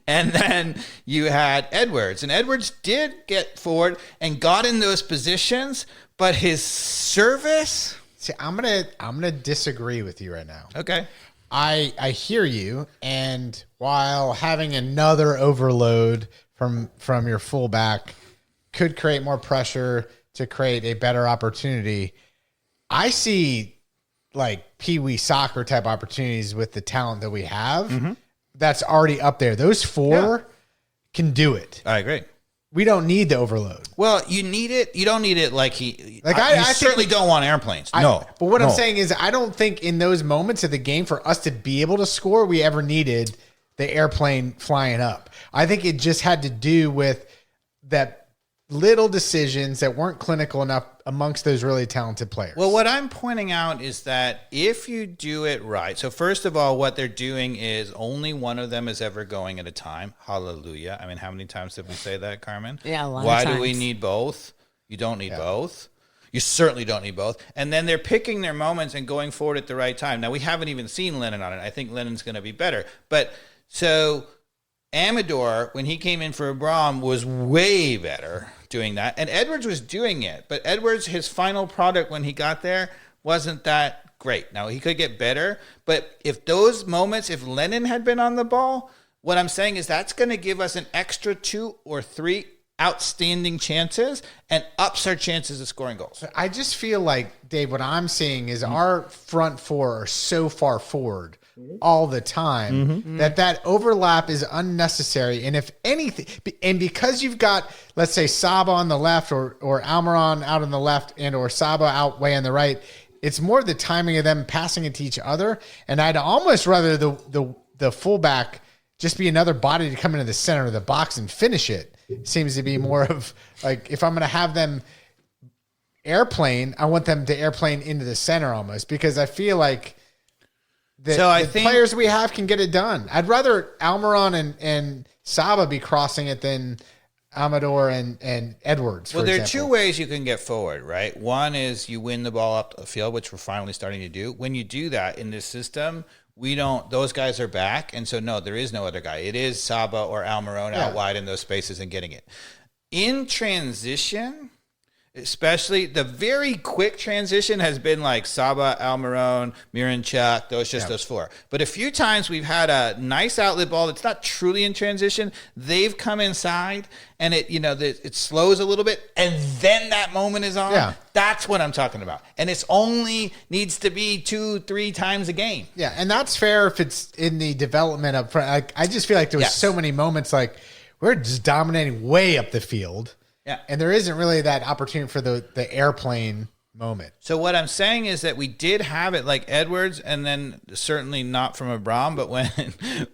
And then you had Edwards, and Edwards did get forward and got in those positions, but his service. See, I'm gonna disagree with you right now. Okay. I hear you, and while having another overload from your fullback could create more pressure to create a better opportunity, I see like Pee-wee soccer type opportunities with the talent that we have that's already up there. Those 4 can do it. I agree. We don't need the overload. Well, you need it. You don't need it I certainly don't want airplanes. No. But what I'm saying is, I don't think in those moments of the game for us to be able to score, we ever needed the airplane flying up. I think it just had to do with that little decisions that weren't clinical enough amongst those really talented players. Well, what I'm pointing out is that if you do it right, so first of all, what they're doing is only one of them is ever going at a time. Hallelujah. How many times did we say that, Carmen? Yeah, a lot Why of times. do we need both? You don't need both. You certainly don't need both. And then they're picking their moments and going forward at the right time. Now, we haven't even seen Lennon on it. I think Lennon's going to be better. But so Amador, when he came in for Braum, was way better doing that. And Edwards was doing it. But Edwards, his final product when he got there wasn't that great. Now, he could get better. But if those moments, if Lennon had been on the ball, what I'm saying is that's going to give us an extra 2 or 3 outstanding chances and ups our chances of scoring goals. I just feel like, Dave, what I'm seeing is our front 4 are so far forward all the time, that overlap is unnecessary. And if anything, and because you've got, let's say, Saba on the left or Almiron out on the left and or Saba out way on the right, it's more the timing of them passing it to each other. And I'd almost rather the fullback just be another body to come into the center of the box and finish it. Seems to be more of like, if I'm going to have them airplane, I want them to airplane into the center almost, because I feel like the players we have can get it done. I'd rather Almiron and Saba be crossing it than Amador and Edwards. Well, there are two ways you can get forward, right? One is you win the ball up the field, which we're finally starting to do. When you do that in this system, those guys are back. And so, no, there is no other guy. It is Saba or Almiron out wide in those spaces and getting it. In transition, especially the very quick transition has been like Saba, Almiron, Miranchuk, those four. But a few times we've had a nice outlet ball that's not truly in transition. They've come inside and it slows a little bit, and then that moment is on. Yeah. That's what I'm talking about. And it's only needs to be 2-3 times a game. Yeah, and that's fair if it's in the development up front. Like, I just feel like there was so many moments like we're just dominating way up the field. Yeah. And there isn't really that opportunity for the airplane moment. So what I'm saying is that we did have it like Edwards, and then certainly not from Abram, but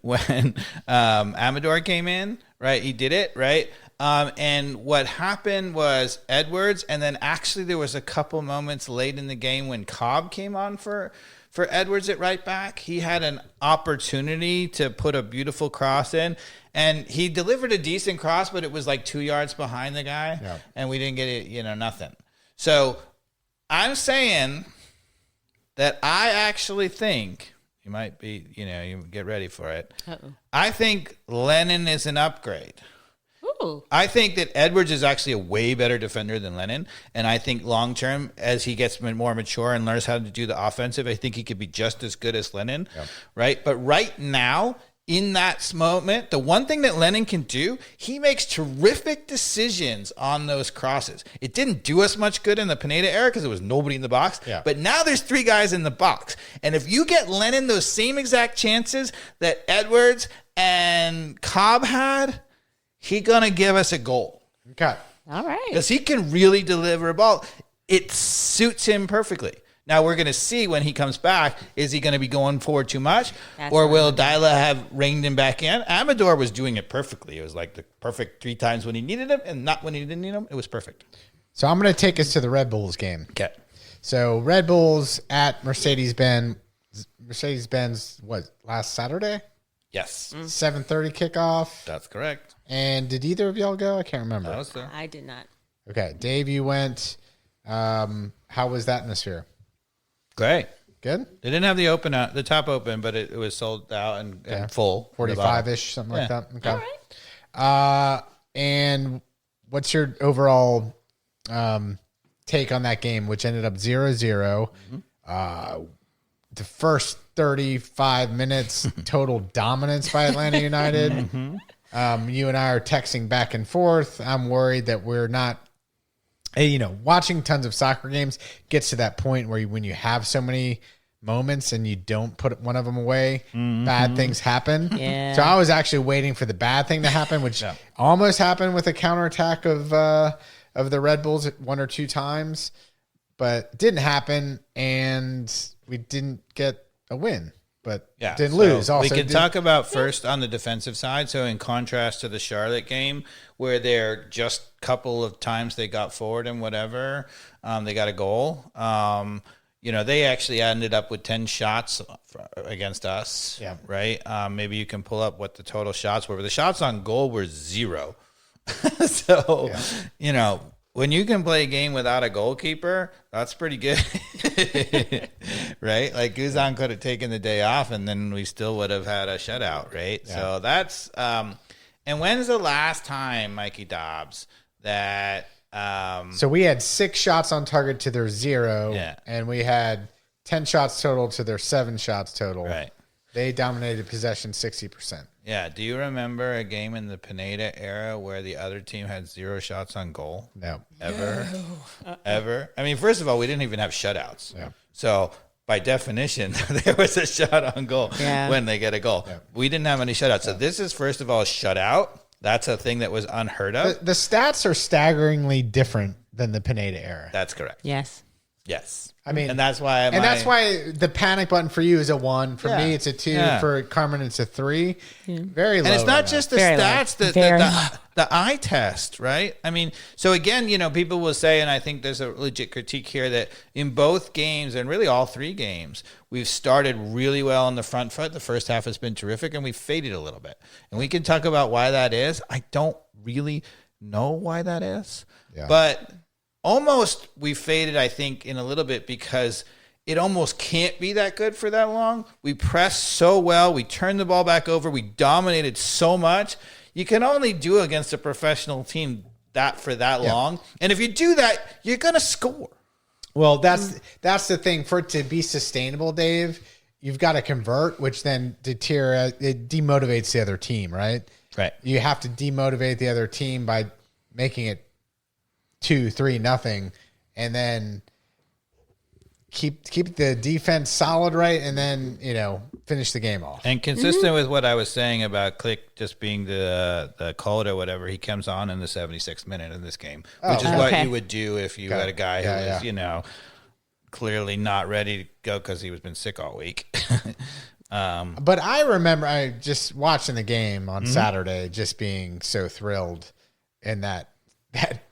when Amador came in, right, he did it, right? And what happened was Edwards, and then actually there was a couple moments late in the game when Cobb came on for Edwards at right back. He had an opportunity to put a beautiful cross in, and he delivered a decent cross, but it was like 2 yards behind the guy, and we didn't get it, nothing. So I'm saying that I actually think you might be, you get ready for it. Uh-oh. I think Lennon is an upgrade. Ooh. I think that Edwards is actually a way better defender than Lennon, and I think long term, as he gets more mature and learns how to do the offensive, I think he could be just as good as Lennon, right? But right now, in that moment, the one thing that Lennon can do, he makes terrific decisions on those crosses. It didn't do us much good in the Pineda era because there was nobody in the box, but now there's 3 guys in the box. And if you get Lennon those same exact chances that Edwards and Cobb had, he's going to give us a goal. Okay. All right. Because he can really deliver a ball. It suits him perfectly. Now, we're going to see when he comes back, is he going to be going forward too much? Or will Dyla have reined him back in? Amador was doing it perfectly. It was like the perfect 3 times when he needed him and not when he didn't need him. It was perfect. So I'm going to take us to the Red Bulls game. Okay. So Red Bulls at Mercedes-Benz, last Saturday? Yes. 7:30 kickoff. That's correct. And did either of y'all go? I can't remember. I was there. I did not. Okay. Dave, you went. How was that atmosphere? Great. Good? They didn't have the top open, but it was sold out and full. 45-ish, something like that. Okay. All right. And what's your overall take on that game, which ended up 0-0? The first 35 minutes, total dominance by Atlanta United. You and I are texting back and forth. I'm worried that we're not, watching tons of soccer games gets to that point where when you have so many moments and you don't put one of them away, bad things happen. Yeah. So I was actually waiting for the bad thing to happen, which almost happened with a counterattack of the Red Bulls 1 or 2 times, but didn't happen, and we didn't get a win. But didn't lose. Also, we can talk about first on the defensive side. So in contrast to the Charlotte game, where they're just a couple of times they got forward and whatever, they got a goal. They actually ended up with 10 shots against us. Yeah. Right. Maybe you can pull up what the total shots were. But the shots on goal were 0. So, when you can play a game without a goalkeeper, that's pretty good. Right? Like Guzan could have taken the day off and then we still would have had a shutout, right? Yeah. So that's and when's the last time, Mikey Dobbs, that so we had 6 shots on target to their 0, and we had 10 shots total to their 7 shots total. Right. They dominated possession 60%. Yeah. Do you remember a game in the Pineda era where the other team had 0 shots on goal? No. Ever? No. Ever? I mean, first of all, we didn't even have shutouts. Yeah. So, by definition, there was a shot on goal when they get a goal. Yeah. We didn't have any shutouts. So this is, first of all, a shutout. That's a thing that was unheard of. The stats are staggeringly different than the Pineda era. That's correct. Yes. I mean, and that's why that's why the panic button for you is a 1. For me, it's a 2. For Carmen, it's a 3. Very low. And it's not just the stats, the eye test, right? I mean, so again, people will say, and I think there's a legit critique here, that in both games, and really all 3 games, we've started really well on the front foot. The first half has been terrific, and we've faded a little bit. And we can talk about why that is. I don't really know why that is. Yeah. But almost we faded, I think, in a little bit because it almost can't be that good for that long. We pressed so well. We turned the ball back over. We dominated so much. You can only do against a professional team that for that long. And if you do that, you're going to score. Well, that's the thing. For it to be sustainable, Dave, you've got to convert, which then it demotivates the other team, right? Right. You have to demotivate the other team by making it 2-3-0, and then keep the defense solid, right? And then finish the game off. And consistent with what I was saying about Click just being the code or whatever, he comes on in the 76th minute in this game, which is what you would do if you had a guy who was clearly not ready to go because he was been sick all week. But I remember I just watching the game on Saturday, just being so thrilled in that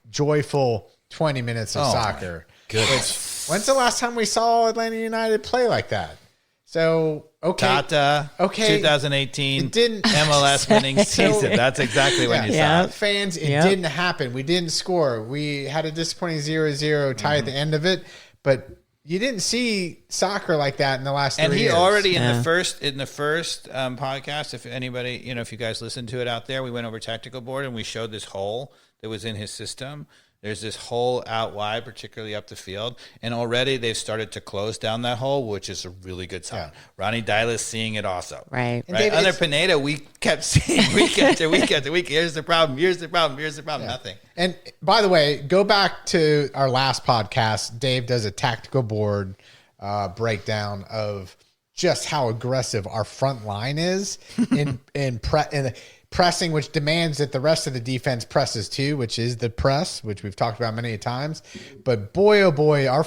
joyful 20 minutes of soccer. When's the last time we saw Atlanta United play like that? So, Tata, 2018 it didn't MLS winning season. That's exactly when you saw it. Fans, it didn't happen. We didn't score. We had a disappointing 0-0 tie at the end of it, but you didn't see soccer like that in the last 3 years. And he already in the first podcast, if anybody, if you guys listened to it out there, we went over tactical board and we showed this hole that was in his system. There's this hole out wide, particularly up the field, and already they've started to close down that hole, which is a really good sign. Yeah. Ronnie Dyla's seeing it also. Right. David, under Pineda, we kept seeing week after week after week, here's the problem, nothing. And by the way, go back to our last podcast. Dave does a tactical board breakdown of just how aggressive our front line is in pressing, which demands that the rest of the defense presses too, which is the press, which we've talked about many times. But boy, oh boy, our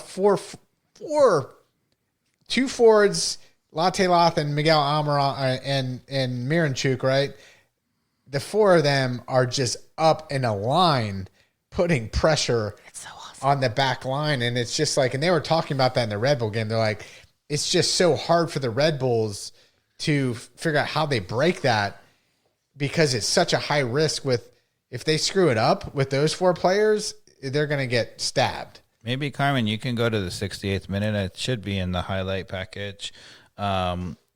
two forwards, Latte Loth and Miguel Almiron and Miranchuk, right? The 4 of them are just up in a line, putting pressure on the back line. And it's just like, and they were talking about that in the Red Bull game. They're like, it's just so hard for the Red Bulls to figure out how they break that, because it's such a high risk if they screw it up with those 4 players, they're going to get stabbed. Maybe, Carmen, you can go to the 68th minute. It should be in the highlight package.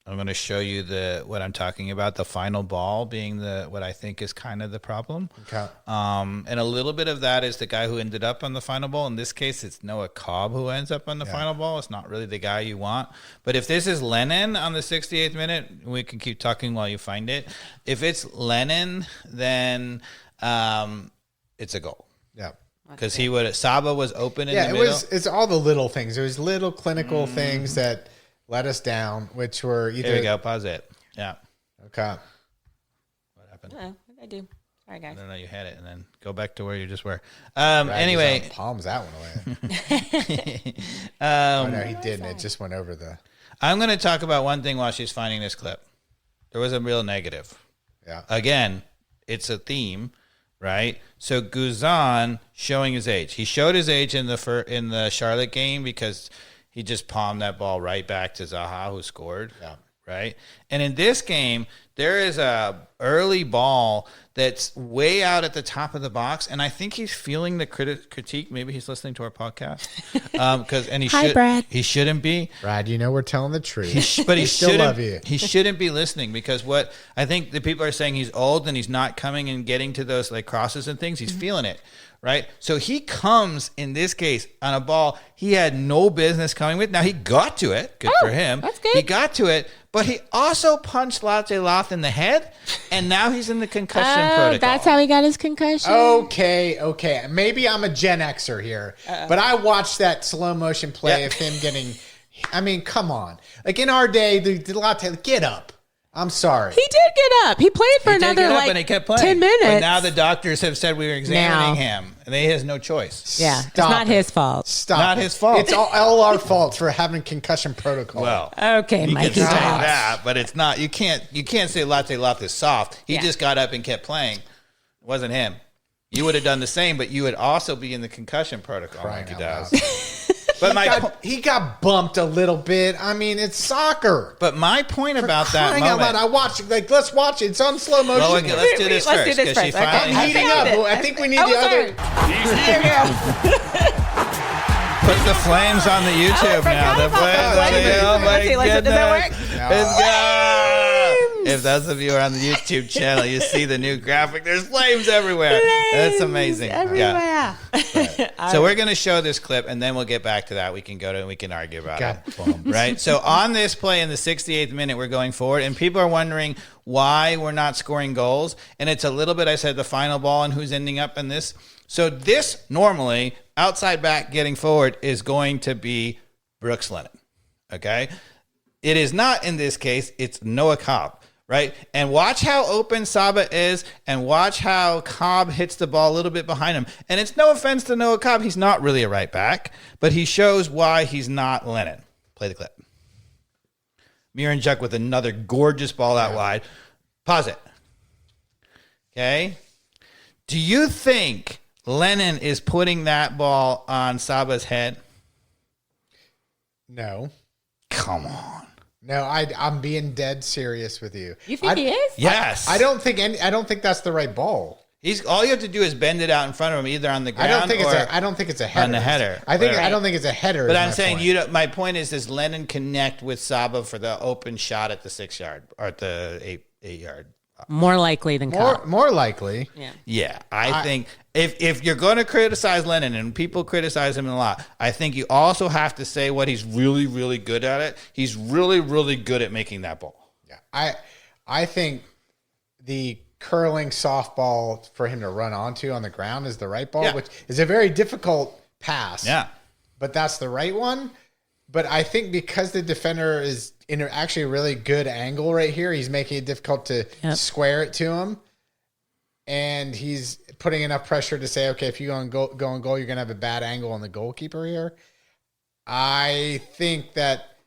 I'm going to show you what I'm talking about, the final ball being what I think is kind of the problem. Okay. And a little bit of that is the guy who ended up on the final ball. In this case, it's Noah Cobb who ends up on the final ball. It's not really the guy you want. But if this is Lennon on the 68th minute, we can keep talking while you find it. If it's Lennon, then it's a goal. Yeah. Because Saba was open in the middle. It's all the little things. It was little clinical things that let us down, which were either... There we go. Pause it. Yeah. Okay. What happened? What did I do? Sorry, guys. No, you had it, and then go back to where you just were. Anyway. Palms that one away. No, he didn't. It just went over the... I'm going to talk about one thing while she's finding this clip. There was a real negative. Yeah. Again, it's a theme, right? So Guzan showing his age. He showed his age in the Charlotte game because... he just palmed that ball right back to Zaha, who scored. Yeah. Right? And in this game, there is a early ball that's way out at the top of the box, and I think he's feeling the critique. Maybe he's listening to our podcast. Brad. He shouldn't be. Brad, we're telling the truth. But he still love you. He shouldn't be listening, because what I think the people are saying, he's old and he's not coming and getting to those like crosses and things. He's feeling it. Right? So he comes, in this case, on a ball he had no business coming with. Now, he got to it. Good for him. That's good. He got to it, but he also punched Latte Loth in the head, and now he's in the concussion protocol. That's how he got his concussion? Okay. Maybe I'm a Gen Xer here, but I watched that slow motion play of him getting I mean, come on. Like in our day, the latte, get up. I'm sorry. He did get up. He played for another and he kept playing. 10 minutes. But now the doctors have said we were examining him, and he has no choice. Yeah, it's not his fault. Stop. Not his fault. It's all our fault for having concussion protocol. Well, okay, you Mikey. can say that, but it's not. You can't say Latte Loft is soft. He just got up and kept playing. It wasn't him. You would have done the same, but you would also be in the concussion protocol like he does. But he got bumped a little bit. I mean, it's soccer. But my point about that moment, I watched it. Like, let's watch it. It's on slow motion. Well, let's do this first. Okay. I'm heating up. I think we need the other. Put the flames on the YouTube now. The flames on the YouTube. Does that work? It's good. If those of you are on the YouTube channel, you see the new graphic. There's flames everywhere. That's amazing. Everywhere. Yeah. So we're going to show this clip, and then we'll get back to that. We can go to and we can argue about it. Right? So on this play in the 68th minute, we're going forward, and people are wondering why we're not scoring goals. And it's a little bit, I said, the final ball and who's ending up in this. So this normally, outside back getting forward, is going to be Brooks Lennon. Okay? It is not in this case. It's Noah Cobb. Right? And watch how open Saba is, and watch how Cobb hits the ball a little bit behind him. And it's no offense to Noah Cobb. He's not really a right back, but he shows why he's not Lennon. Play the clip. Miranchuk with another gorgeous ball out wide. Pause it. Okay? Do you think Lennon is putting that ball on Saba's head? No. Come on. No, I'm being dead serious with you. You think he is? Yes. I don't think that's the right ball. All you have to do is bend it out in front of him, either on the ground I don't think it's a header. On the header. I don't think it's a header. But I'm saying my point is, does Lennon connect with Saba for the open shot at the 6 yard or at the 8 yard? More likely than Cobb. More likely. Yeah. I think if you're going to criticize Lennon, and people criticize him a lot, I think you also have to say what he's really, really good at it. He's really, really good at making that ball. Yeah. I think the curling softball for him to run onto on the ground is the right ball, which is a very difficult pass. Yeah. But that's the right one. But I think because the defender is in actually a really good angle right here, he's making it difficult to square it to him. And he's putting enough pressure to say, okay, if you go on goal, you're going to have a bad angle on the goalkeeper here. I think that,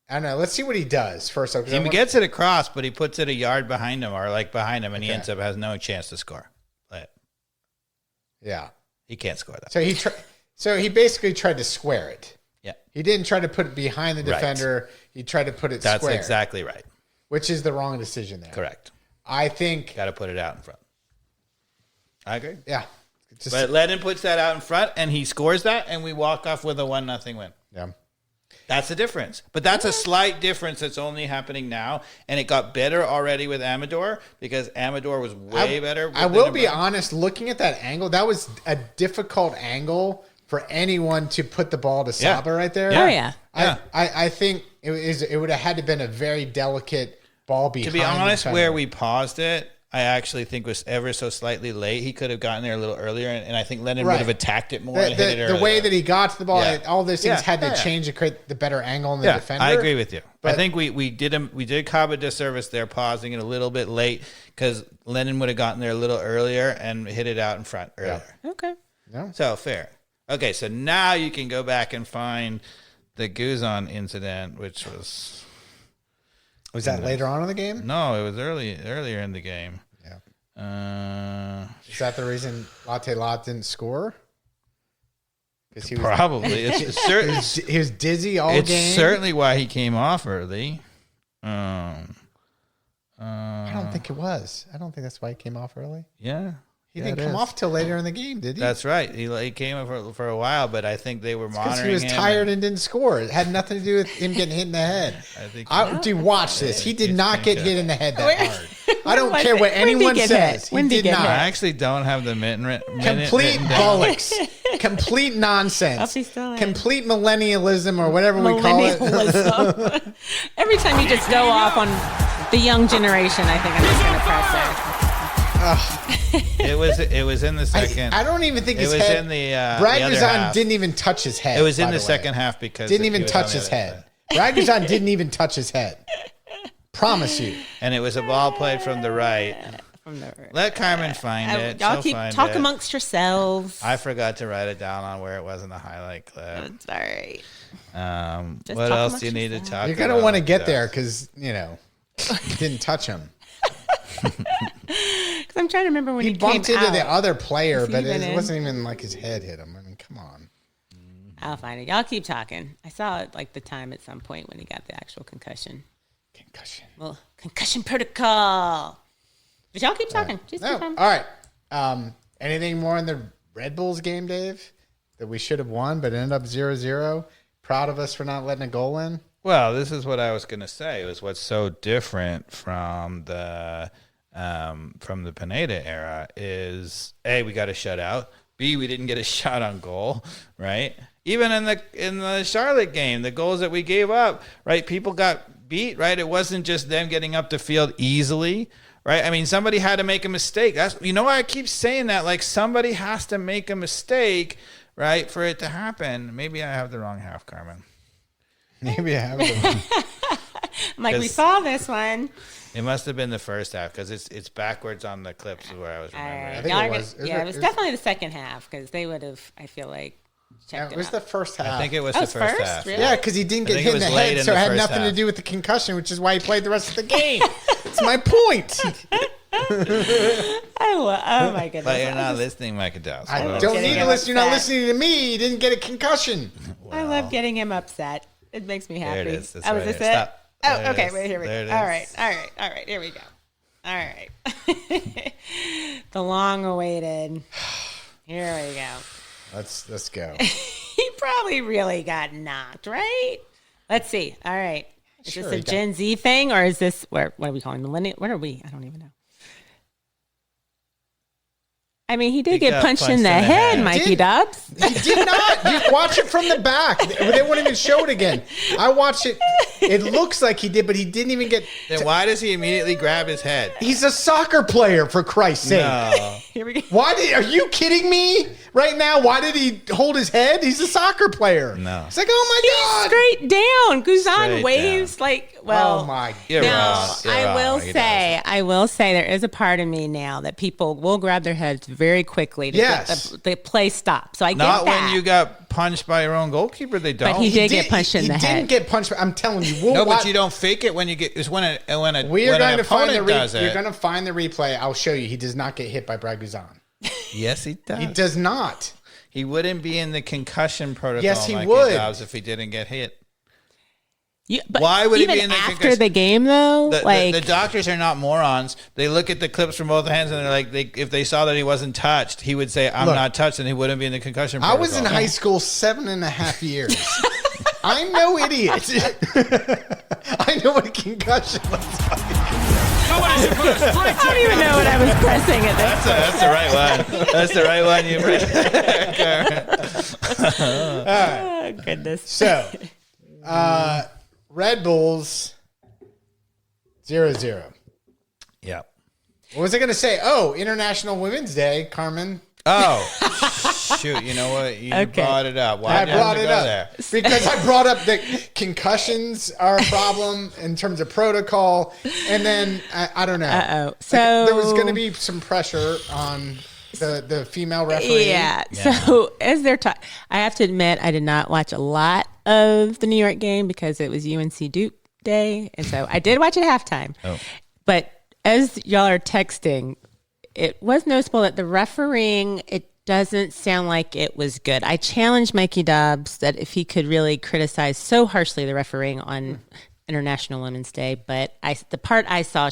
I don't know. Let's see what he does first. He gets it across, but he puts it a yard behind him or like behind him, and he ends up has no chance to score. But yeah. He can't score that. So he basically tried to square it. Yeah. He didn't try to put it behind the defender. Right. He tried to put it square. That's exactly right. Which is the wrong decision there. Correct. I think. Got to put it out in front. I agree. Yeah. But Lennon puts that out in front, and he scores that, and we walk off with a 1-0 win. Yeah. That's the difference. But that's a slight difference that's only happening now, and it got better already with Amador because Amador was way better. I will be honest, looking at that angle, that was a difficult angle for anyone to put the ball to Saba right there. Oh, yeah. I think it would have had to been a very delicate ball behind. To be honest, where we paused it, I actually think was ever so slightly late. He could have gotten there a little earlier, and I think Lennon would have attacked it more and hit it earlier. The way that he got to the ball, all those things had to change to create the better angle on the defender. I agree with you. But I think we did Cobb a disservice there, pausing it a little bit late because Lennon would have gotten there a little earlier and hit it out in front earlier. Yeah. Okay. Yeah. So fair. Okay, so now you can go back and find the Guzan incident, which was... Was that later on in the game? No, it was earlier in the game. Yeah. Is that the reason Latte Lot didn't score? Because he was probably. He was dizzy all game. It's certainly why he came off early. I don't think it was. I don't think that's why he came off early. Yeah. He didn't come off till later in the game, did he? That's right. He came for a while, but I think they were monitoring him. Because he was tired and didn't score. It had nothing to do with him getting hit in the head. Dude, watch this. He did not get hit in the head that hard. I don't care what anyone says. He did not. I actually don't have the minute. Complete bollocks. Complete nonsense. Complete millennialism or whatever we call it. Every time you just go off on the young generation, I think I'm just going to press there. It was in the second. I don't even think his head. In the Brad Guzan didn't even touch his head. It was in the second half because didn't even touch his head. Raguzan didn't even touch his head. Promise you. And it was a ball played from the right. Let Carmen find it. Y'all She'll keep find talk it. amongst yourselves. I forgot to write it down on where it was in the highlight clip. It's all right. What talk else do you amongst need to yourselves. talk You're about? going to want to get there because, you didn't touch him. Because I'm trying to remember when He he bumped came into out. the other player, Was he but even it in? wasn't even like his head hit him. I mean, come on. I'll find it. Y'all keep talking. I saw it like the time at some point when he got the actual concussion. Concussion. Well, concussion protocol. But y'all keep talking. Just No. keep on. All right. Anything more in the Red Bulls game, Dave, that we should have won, but ended up 0-0? Proud of us for not letting a goal in? Well, this is what I was going to say. It was what's so different from the Pineda era is A, we got a shutout. B, we didn't get a shot on goal, right? Even in the Charlotte game, the goals that we gave up, right? People got beat, right? It wasn't just them getting up the field easily, right? I mean, somebody had to make a mistake. That's why I keep saying that. Like, somebody has to make a mistake, right, for it to happen. Maybe I have the wrong half, Carmen. Maybe I have it. I'm like, we 'Cause- saw this one. It must have been the first half because it's backwards on the clips where I was remembering. I think Y'all it are was. gonna- yeah, it was definitely the second half because they would have, I feel like, checked It was it the out. first half. I think it was Oh, the it's first first? half. Really? Yeah, because he didn't I get think hit it in the was late head, in so it the had first nothing to half. do with the concussion, which is why he played the rest of the game. It's my point. Oh my goodness. But you're not listening, Micah Dowse. I love don't getting need to him listen. You're not upset. listening to me. You didn't get a concussion. I love getting him upset. It makes me happy. There it is. That's Was right this there. it? Stop. Oh, There it okay. is. Wait, here we There go. it All is. right. Here we go. All right. The long-awaited. Here we go. Let's go. He probably really got knocked, right? Let's see. All right. Is Sure, this a he got- Gen Z thing or is this what are we calling millennial? What are we? I don't even know. I mean, he did He get got punched in the head, Mikey Did- Dubs. He did not. You watch it from the back. They won't even show it again. I watched it. It looks like he did, but he didn't even get. Then why does he immediately grab his head? He's a soccer player, for Christ's sake. No. Here we go. Are you kidding me right now? Why did he hold his head? He's a soccer player. No. It's like, oh my God. Straight down. Guzan Straight waves like, well. Oh my You're Now, wrong. You're I wrong. will He say, there is a part of me now that people will grab their heads very quickly to Yes. get the play stop. So I get Not that. when you got punched by your own goalkeeper. They don't. But he did get punched in he the head. didn't get punched. I'm telling you. We'll No, watch- but you don't fake it when you get. It's when We are when going an to find the opponent does You're it. going to find the replay. I'll show you. He does not get hit by Brad Guzan. Yes, he does. He does not. He wouldn't be in the concussion protocol. Yes, he Mikey would. Dobbs, if he didn't get hit. But Why would he even be in the after concussion? the game though? The doctors are not morons. They look at the clips from both hands and they're like, if they saw that he wasn't touched, he would say, "I'm Look, not touched," and he wouldn't be in the concussion I protocol. was in high school 7.5 years. I'm no idiot. I know what a concussion looks like. I don't even know what I was pressing at this. That's the right one. That's the right one. You Oh goodness. So, Red Bulls 0-0. Yeah. What was I going to say? Oh, International Women's Day, Carmen. Oh, shoot. You know what? You Okay. brought it up. Why I did you have brought to it go up there? because I brought up that concussions are a problem in terms of protocol, and then I don't know. Uh-oh. So there was going to be some pressure on the female referee. Yeah. So as they're talking, I have to admit I did not watch a lot of the New York game because it was UNC Duke day, and so I did watch it at halftime. Oh. But as y'all are texting, it was noticeable that the refereeing, it doesn't sound like it was good. I challenged Mikey Dobbs that if he could really criticize so harshly the refereeing on International Women's Day, but the part I saw,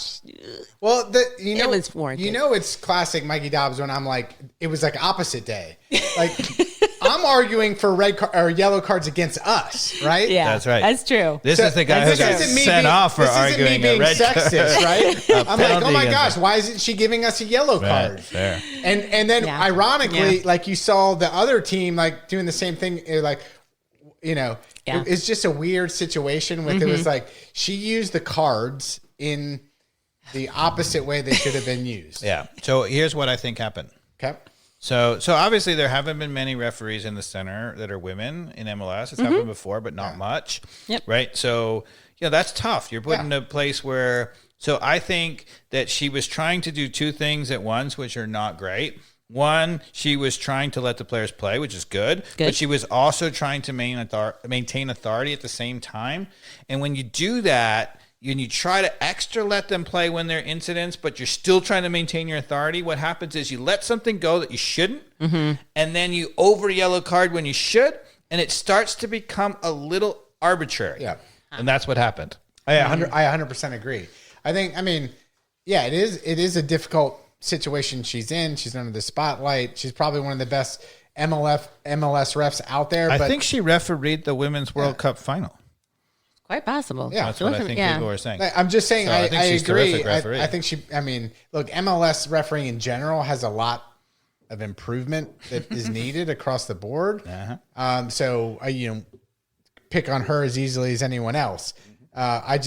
Well, It was warranted. You know, it's classic Mikey Dobbs when I'm like, it was like opposite day. Like I'm arguing for or yellow cards against us, right? yeah, That's right. That's true. This is the guy who This got isn't me sent being- off for this isn't arguing me a being red sexist, card. right? I'm like, penalty oh my against gosh, him. why isn't she giving us a yellow card? Right, fair. And then Yeah. ironically, Yeah. like you saw the other team like doing the same thing, like Yeah. it's just a weird situation with it was like she used the cards in the opposite way they should have been used. Yeah. So here's what I think happened. Okay. So obviously there haven't been many referees in the center that are women in MLS. It's happened before, but not much. Yep. Right. So, that's tough. You're put in a place where, so I think that she was trying to do two things at once, which are not great. One, she was trying to let the players play, which is good. But she was also trying to maintain authority at the same time. And when you do that, and you try to extra let them play when there are incidents, but you're still trying to maintain your authority, what happens is you let something go that you shouldn't, and then you over yellow card when you should, and it starts to become a little arbitrary. Yeah. And that's what happened. I 100% agree. It is a difficult situation she's in. She's under the spotlight. She's probably one of the best MLS refs out there. I think she refereed the Women's World Cup final. Quite possible. Yeah. That's what I think people were saying. I'm just saying, So I think she's agree. terrific referee. I think look, MLS refereeing in general has a lot of improvement that is needed across the board. So pick on her as easily as anyone else. I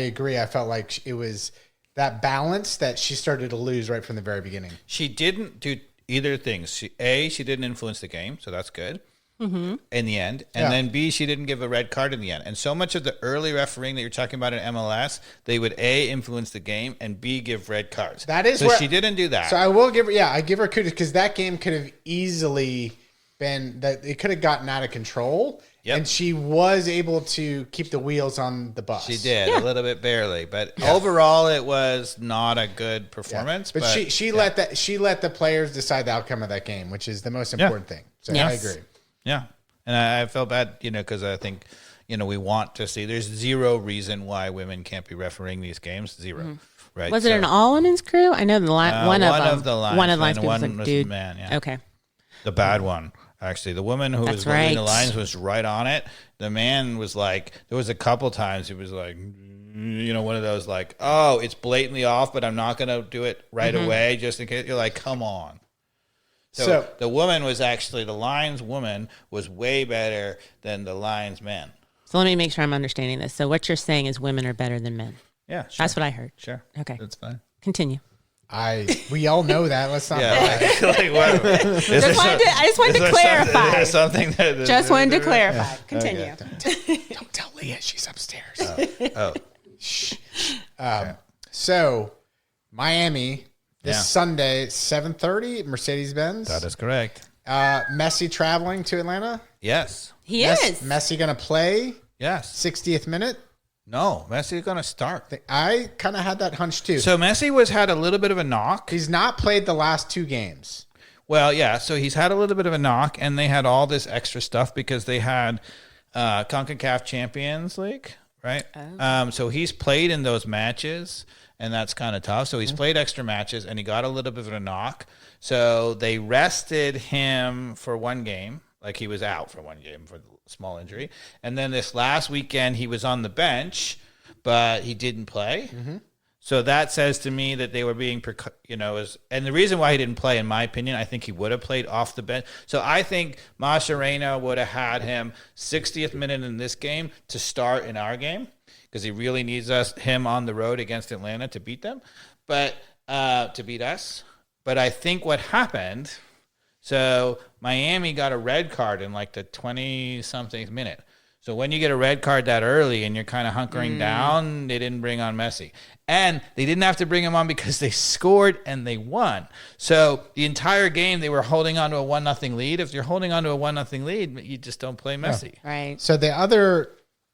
agree. I felt like it was that balance that she started to lose right from the very beginning. She didn't do either things. She didn't influence the game, so that's good. In the end, and then B, she didn't give a red card in the end. And so much of the early refereeing that you're talking about in MLS, they would A, influence the game, and B, give red cards. That is so she didn't do that. So I will give her, I give her kudos because that game could have easily been that it could have gotten out of control. Yep. And she was able to keep the wheels on the bus. She did a little bit barely, but overall, it was not a good performance. But she let the players decide the outcome of that game, which is the most important thing. So I agree. Yeah. And I felt bad, because I think, we want to see, there's zero reason why women can't be refereeing these games. Zero. Right. Was it an all women's crew? I know one of the lines. One of the lines one was like, was dude. a man. Yeah. Okay. The bad one. Actually, the woman who was running the lines was right on it. The man was like, there was a couple times he was like, one of those like, oh, it's blatantly off, but I'm not going to do it right away just in case. You're like, come on. So the woman was actually, the lines woman was way better than the lines man. So let me make sure I'm understanding this. So what you're saying is women are better than men. Yeah, sure. That's what I heard. Sure. Okay. That's fine. Continue. We all know that. Let's not. I just wanted to clarify. There's something that Just wanted to clarify. Continue. Don't tell Leah she's upstairs. Shh. So Miami this Sunday, 7:30, Mercedes-Benz. That is correct. Messi traveling to Atlanta. Yes. He is. Messi going to play. Yes. 60th minute. No, Messi is going to start. I kind of had that hunch too. So Messi had a little bit of a knock. He's not played the last two games. Well, yeah. So he's had a little bit of a knock, and they had all this extra stuff because they had CONCACAF Champions League, right? Oh. So he's played in those matches, and that's kind of tough. So he's played extra matches, and he got a little bit of a knock. So they rested him for one game. Like he was out for one game for the small injury. And then this last weekend, he was on the bench, but he didn't play. So that says to me that they were being, and the reason why he didn't play, in my opinion, I think he would have played off the bench. So I think Mascherano would have had him 60th minute in this game to start in our game because he really needs him on the road against Atlanta to beat them, but to beat us. But I think what happened. So Miami got a red card in like the 20-something minute. So when you get a red card that early and you're kind of hunkering down, they didn't bring on Messi. And they didn't have to bring him on because they scored and they won. So the entire game, they were holding on to a 1-0 lead. If you're holding on to a 1-0 lead, you just don't play Messi. Yeah. Right. So the other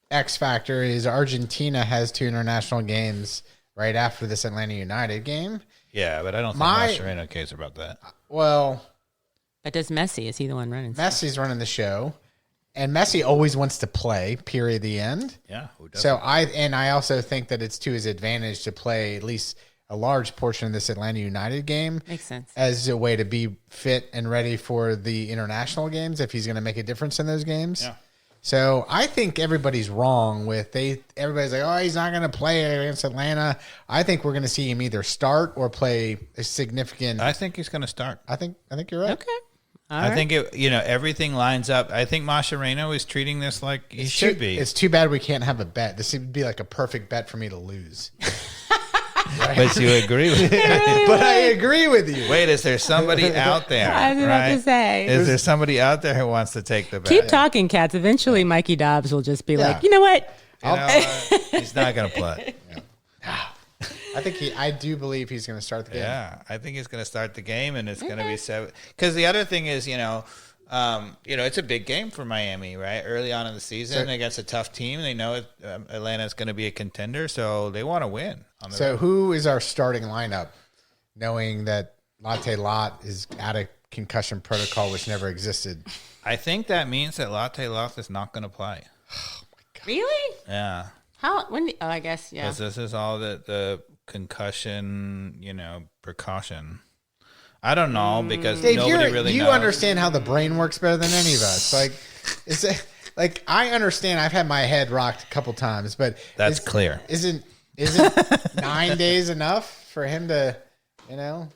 X factor is Argentina has 2 international games right after this Atlanta United game. Yeah, but I don't think Mascherano cares about that. Well... But does Messi? Is he the one running? Messi's running the show, and Messi always wants to play. Period. The end. Yeah. Who doesn't? So I also think that it's to his advantage to play at least a large portion of this Atlanta United game. Makes sense. As a way to be fit and ready for the international games if he's going to make a difference in those games. Yeah. So I think everybody's wrong with everybody's like, oh, he's not going to play against Atlanta. I think we're going to see him either start or play a significant. I think he's going to start. I think you're right. Okay. I think everything lines up. I think Mascherano is treating this like he should be. It's too bad we can't have a bet. This would be like a perfect bet for me to lose. but you agree with me. But I agree with you. Wait, is there somebody out there? I was about to say. Is there somebody out there who wants to take the bet? Keep talking, cats. Eventually, Mikey Dobbs will just be Yeah. like, you know what? You know, he's not going to play. I do believe he's going to start the game. Yeah, I think he's going to start the game, and it's going to be 7. Because the other thing is, it's a big game for Miami, right? Early on in the season against a tough team, they know Atlanta's going to be a contender, so they want to win. So who is our starting lineup, knowing that Latte Lot is out of concussion protocol, which never existed? I think that means that Latte Loth is not going to play. Really? Yeah. How? When? I guess, yeah. Because this is all the concussion, precaution. I don't know because Dave, nobody really you knows. understand how the brain works better than any of us. I understand. I've had my head rocked a couple times, but That's clear. Isn't 9 days enough for him to,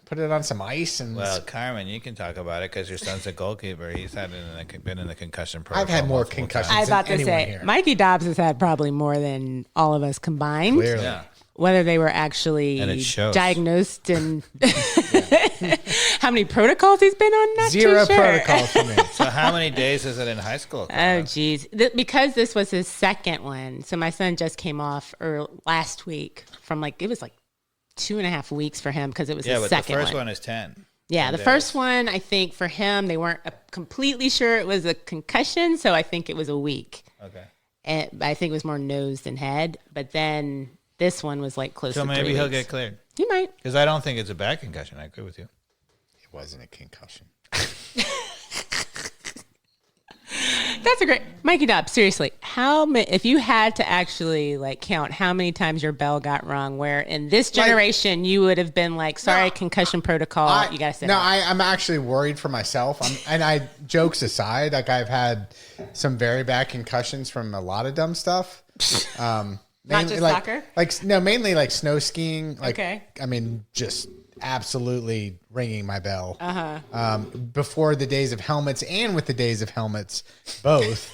put it on some ice? And Well, Carmen, you can talk about it because your son's a goalkeeper. He's been in the concussion protocol. I've had more multiple concussions. I was about to anyone say, here. Mikey Dobbs has had probably more than all of us combined. Clearly. Yeah. Whether they were actually And it shows. diagnosed and how many protocols he's been on, not Zero too sure. protocols for me. So how many days is it in high school? Oh, geez. Because this was his second one. So my son just came off last week from it was 2.5 weeks for him because it was Yeah, his but second the first one. one is 10. Yeah, 10 the days. first one, I think for him, they weren't completely sure it was a concussion. So I think it was a week. Okay. And I think it was more nose than head. But then this one was close So to 3 maybe he'll weeks. get cleared. He might. Because I don't think it's a bad concussion. I agree with you. It wasn't a concussion. That's a great Mikey Dobbs. Seriously, if you had to actually count how many times your bell got rung, where in this generation you would have been sorry, concussion protocol, you gotta sit. I'm actually worried for myself. Jokes aside, I've had some very bad concussions from a lot of dumb stuff. Not just soccer? Mainly snow skiing. Okay. Just absolutely ringing my bell. Before the days of helmets and with the days of helmets, both.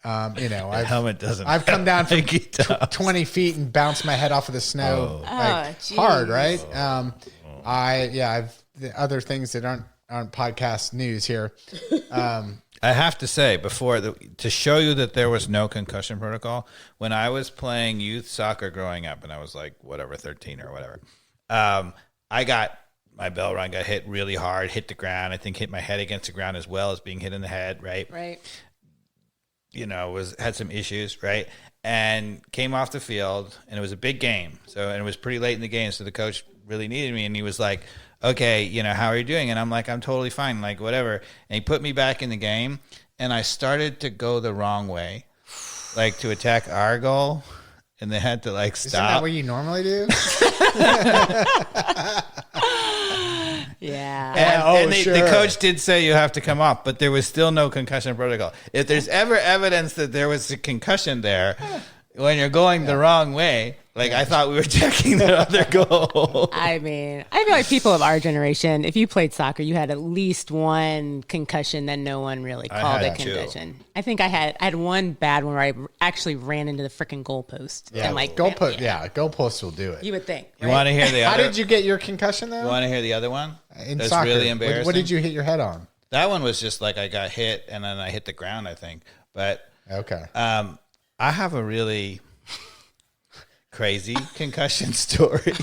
Helmet doesn't. I've come down from Mikey Dobbs. 20 feet and bounced my head off of the snow. geez. Hard, right? I've the other things that aren't podcast news here. I have to say, to show you that there was no concussion protocol, when I was playing youth soccer growing up, and I was 13 or whatever, I got my bell rung, got hit really hard, hit the ground. I think hit my head against the ground as well as being hit in the head, right? Right. Had some issues, right? And came off the field, and it was a big game. And it was pretty late in the game, so the coach really needed me, and he was like, okay, how are you doing? And I'm like, I'm totally fine, whatever. And he put me back in the game, and I started to go the wrong way, to attack our goal, and they had to stop. Isn't that what you normally do? Yeah. And the coach did say you have to come off, but there was still no concussion protocol. If there's ever evidence that there was a concussion there, when you're going the wrong way, I thought we were checking the other goal. I feel like people of our generation, if you played soccer, you had at least one concussion that no one really called a had two. concussion. I think I had one bad one where I actually ran into the freaking goalpost. Yeah, And goalposts will do it. You would think. You want to hear the How other? did you get your concussion though? You want to hear the other one? In That's soccer, really embarrassing. What did you hit your head on? That one was just I got hit and then I hit the ground, I think. But Okay. I have a really crazy concussion story.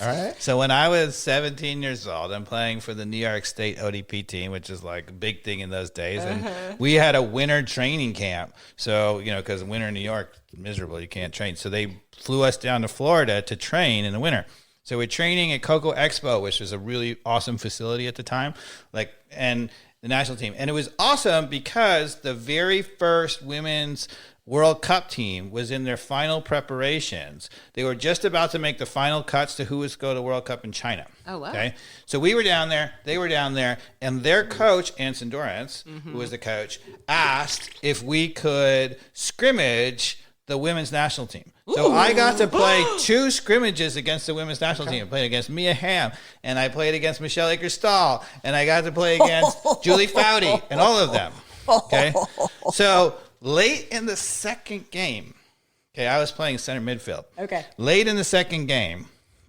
All right. So when I was 17 years old, I'm playing for the New York State ODP team, which is a big thing in those days. And we had a winter training camp. So, because winter in New York is miserable. You can't train. So they flew us down to Florida to train in the winter. So we're training at Coco Expo, which was a really awesome facility at the time, and the national team. And it was awesome because the very first women's World Cup team was in their final preparations. They were just about to make the final cuts to who was going to World Cup in China. Oh, wow. Okay. So we were down there, they were down there, and their coach, Anson Dorrance, who was the coach, asked if we could scrimmage the women's national team. So I got to play 2 scrimmages against the women's national team. I played against Mia Hamm, and I played against Michelle Akers-Stahl, and I got to play against Julie Foudy, and all of them. Okay? So late in the second game, I was playing center midfield. Okay. Late in the second game,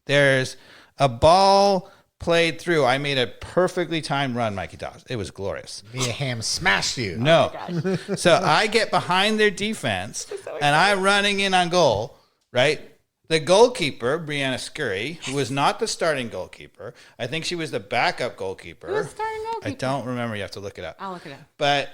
There's a ball played through. I made a perfectly timed run, Mikey Dobbs. It was glorious. Mia Hamm smashed you. No. So I get behind their defense, and I'm running in on goal, right? The goalkeeper, Brianna Scurry, who was not the starting goalkeeper. I think she was the backup goalkeeper. Who was the starting goalkeeper? I don't remember. You have to look it up. I'll look it up.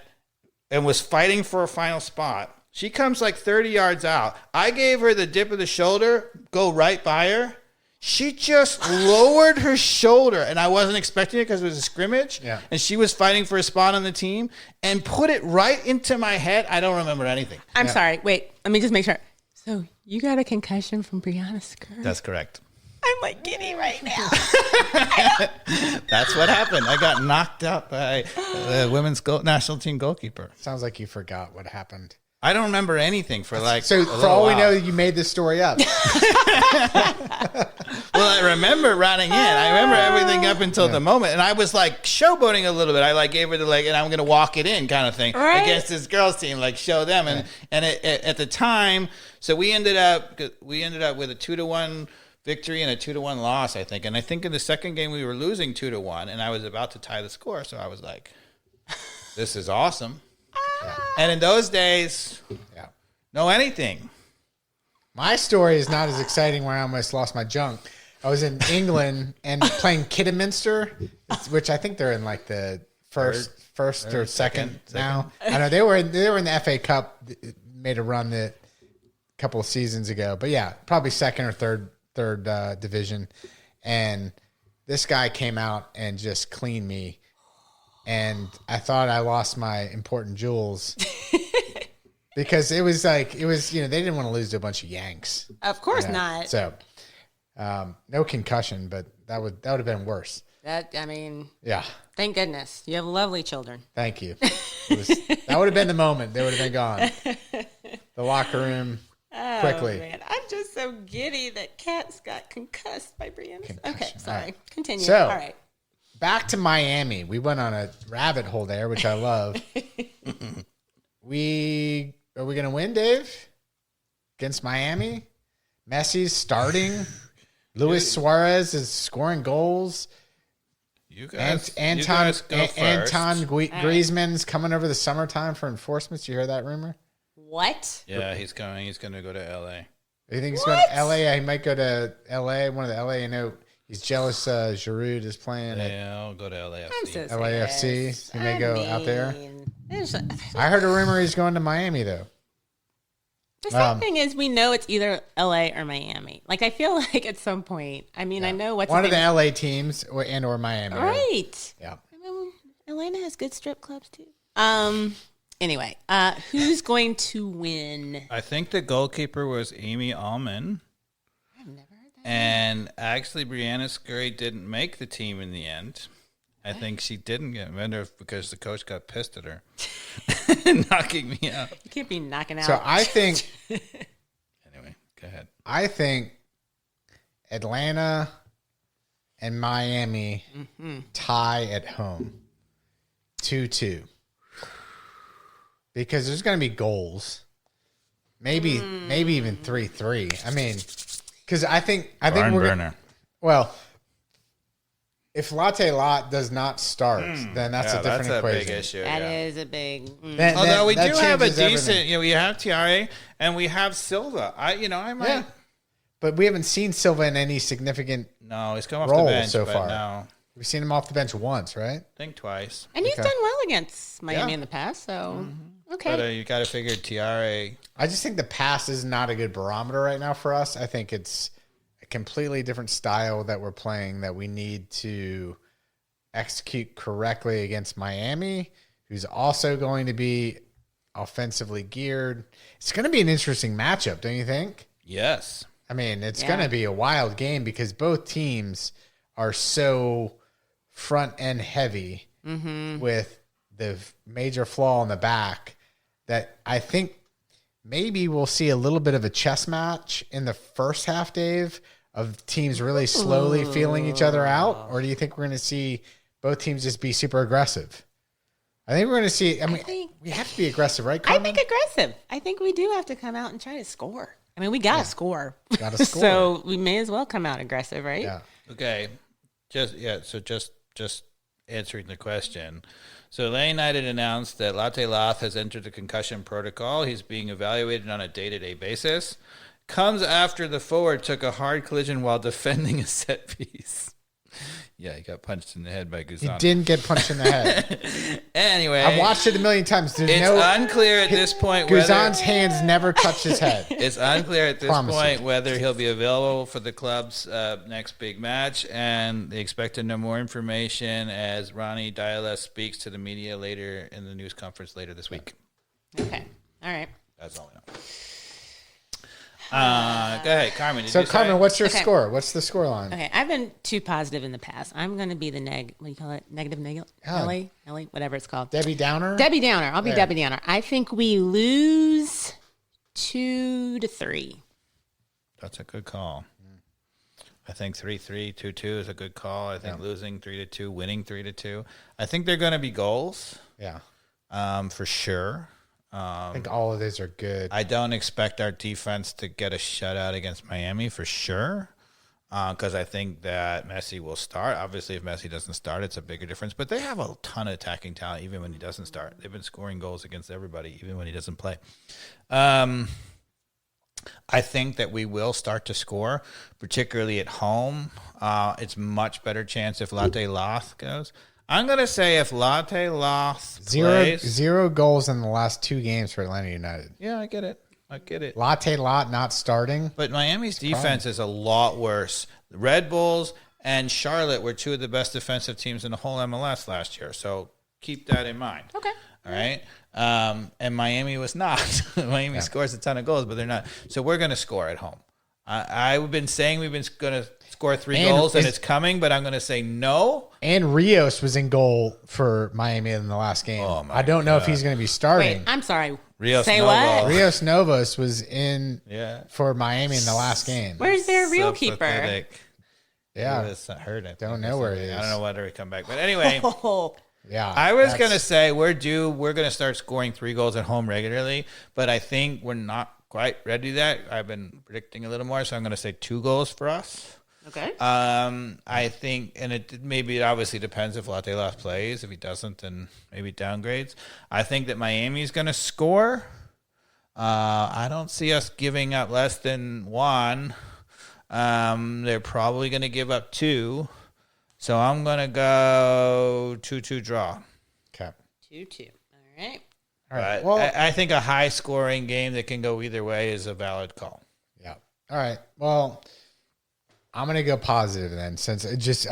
And was fighting for a final spot. She comes like 30 yards out. I gave her the dip of the shoulder, go right by her. She just lowered her shoulder, and I wasn't expecting it because it was a scrimmage. Yeah. And she was fighting for a spot on the team and put it right into my head. I don't remember anything. I'm sorry. Wait, let me just make sure. So you got a concussion from Brianna Scurry? That's correct. I'm like giddy right now. That's what happened. I got knocked out by the women's national team goalkeeper. Sounds like you forgot what happened. I don't remember anything for like. So for all we know, you made this story up. Well, I remember running in. I remember everything up until the moment, and I was like showboating a little bit. I like gave her the leg, and I'm going to walk it in, kind of thing, right? Against this girls' team, like show them. And at the time, so we ended up with a 2-1 victory and a 2-1 loss, I think. And I think in the second game we were losing 2-1, and I was about to tie the score. So I was like, "This is awesome." And in those days, no anything. My story is not as exciting where I almost lost my junk. I was in England and playing Kidderminster, which I think they're in like the first or second now. I know they were in the FA Cup, made a run a couple of seasons ago. But yeah, probably second or third division. And this guy came out and just cleaned me. And I thought I lost my important jewels because it was they didn't want to lose to a bunch of Yanks. Of course not. So, no concussion, but that would have been worse. Yeah. Thank goodness. You have lovely children. Thank you. That would have been the moment. They would have been gone. The locker room quickly. Man. I'm just so giddy that Kat's got concussed by Brianna. Okay, sorry. Right. Continue. So, all right. Back to Miami. We went on a rabbit hole there, which I love. Are we going to win, Dave? Against Miami? Messi's starting. Luis Suarez is scoring goals. Anton Griezmann's coming over the summertime for enforcement. You hear that rumor? What? Yeah, he's coming. He's going to go to L.A. You think he's going to L.A.? He might go to L.A. One of the L.A. I know he's jealous Giroud is playing at I'll go to LAFC. I'm so LAFC. He may go out there. The I heard a rumor he's going to Miami, though. sad thing is we know it's either LA or Miami. Like, I feel like at some point, I know what's one of the LA teams or Miami. Right. Yeah. Atlanta has good strip clubs, too. Anyway, who's going to win? I think the goalkeeper was Amy Allman. I've never heard that. And actually, Brianna Scurry didn't make the team in the end. I think she didn't get better because the coach got pissed at her, knocking me out. You can't be knocking out. So I think. Anyway, go ahead. I think Atlanta and Miami tie at home 2-2 because there's going to be goals, maybe even 3-3. I mean, because I think we're burner. Well, if Latte Lot does not start, then that's a different equation. That's a big issue. That is a big. Although we do have a decent, everything. we have Tiare and we have Silva. I might. Yeah. But we haven't seen Silva in any significant No, he's come off role the bench so but far. No, We've seen him off the bench once, right? I think twice. And he's Okay. done well against Miami Yeah. in the past, so okay. But you got to figure Tiare. I just think the past is not a good barometer right now for us. I think it's a completely different style that we're playing that we need to execute correctly against Miami, who's also going to be offensively geared. It's going to be an interesting matchup, don't you think? Yes. I mean, it's going to be a wild game because both teams are so front end heavy with the major flaw in the back that I think maybe we'll see a little bit of a chess match in the first half, Dave, of teams really slowly feeling each other out? Or do you think we're going to see both teams just be super aggressive? I think we're going to see. I mean, we have to be aggressive, right, I Carmen? think aggressive. I think we do have to come out and try to score. I mean, we got to score. Got to score. So we may as well come out aggressive, right? Yeah. Okay. So just answering the question. So Atlanta United announced that Latte Lath has entered the concussion protocol. He's being evaluated on a day-to-day basis. Comes after the forward took a hard collision while defending a set piece. Yeah, he got punched in the head by He Guzan. didn't get punched in the head. Anyway, I've watched it a million times. There's it's no unclear at this point whether Guzan's hands never touch his head. it's unclear at this Promise point you. whether he'll be available for the club's next big match, and they expect to know more information as Ronnie Diala speaks to the media later in the news conference later this week. Okay. All right. That's all I know. Go ahead, Carmen. So, Carmen, what's your Okay. score? What's the score line? Okay. I've been too positive in the past. I'm going to be the what do you call it? Negative, Ellie, whatever it's called. Debbie Downer? Debbie Downer. I'll be There. Debbie Downer. I think we lose 2-3. That's a good call. I think 3-3, 2-2 is a good call. I think losing 3-2, winning 3-2. I think they're going to be goals, Yeah. for sure. I think all of these are good. I don't expect our defense to get a shutout against Miami for sure, because I think that Messi will start. Obviously, if Messi doesn't start, it's a bigger difference. But they have a ton of attacking talent even when he doesn't start. They've been scoring goals against everybody even when he doesn't play. I think that we will start to score, particularly at home. It's much better chance if Latte Lath goes. I'm going to say if Latte Lath plays. Zero goals in the last 2 games for Atlanta United. Yeah, I get it. Latte Lot not starting. But Miami's defense is a lot worse. The Red Bulls and Charlotte were 2 of the best defensive teams in the whole MLS last year. So keep that in mind. Okay. All right. And Miami was not. Miami scores a ton of goals, but they're not. So we're going to score at home. I've been saying we've been going to score 3 goals, and it's coming, but I'm going to say no. And Rios was in goal for Miami in the last game. Oh, my I don't know if he's going to be starting. Wait, I'm sorry. Rios Say Novo. what? Rios Novos was in Yeah. for Miami in the last game. Where's their real So keeper? pathetic. Yeah. It was hurt. I think, Don't or know where he something. is. I don't know whether he come back. But anyway, Oh, Yeah. I was that's- going to say we're due. We're going to start scoring 3 goals at home regularly, but I think we're not quite ready to that. I've been predicting a little more, so I'm going to say 2 goals for us. okay. I think, and it obviously depends if Latte Lath plays. If he doesn't, then maybe downgrades. I think that Miami's going to score. I don't see us giving up less than 1. They're probably going to give up 2. So I'm going to go 2-2 draw. Okay. 2-2. All right. All right. But Well, I think a high-scoring game that can go either way is a valid call. yeah. All right. Well, I'm going to go positive then, since just